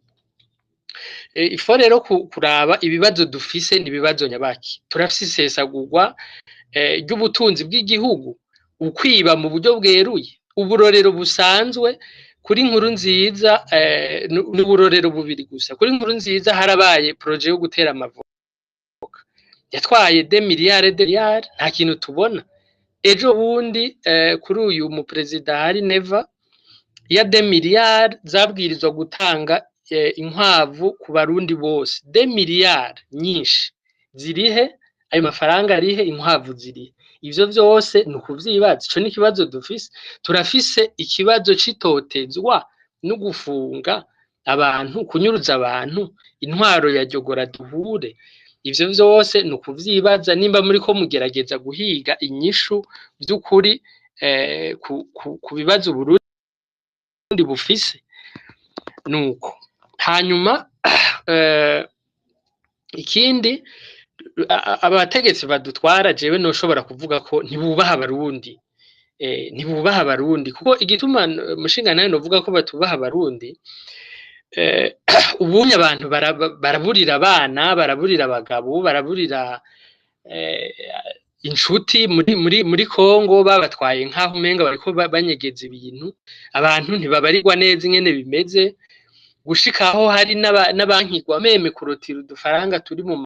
ifo rero kuraba ibibazo dufise n'ibibazo nyabaki turafise isesagurwa ry'ubutunzi bw'igihugu ukwiba mu buryo bweruye uburorero busanzwe kuri nkuru nziza n'uburorero bubiri gusa. Kuri nkuru nziza harabaye projet yo gutera amavoka yatwaye 2 miliyari nta kintu tubona. Ejo bundi kuri uyu mu president hari Neva ya 2 miliyari zabwirizwa gutanga inkwavu ku barundi bose. 2 miliyari nyinshi zirihe? Ayo mafaranga arihe? Inkwavu zirihe? Ivyo vyose ni ukuvyibaza. Ico ni ikibazo dufise. Turafise ikibazo c'itotezwa no gufunga abantu, kunyuruza abantu, intwaro ya Jogora duhure. Ivyo vyose ni ukuvyibaza nimba muri ko mugerageza guhiga inyishu by'ukuri ku bibazo Burundi bufise. Nuko hanyuma ikindi abategetsi badutwara jewe noshobora kuvuga ko ntibubaha abarundi, ntibubaha abarundi kuko igituma mushinga nayo novuga ko batubaha abarundi, ubunye abantu baraburira abana, baraburira abagabo, baraburira inshuti muri Kongo, babatwaye nkaho umenga bariko banyegeza ibintu, abantu ntibabarirwa neza ingene bimeze, gushikaho hari n'abankigwa meme kurotira udufaranga turi mu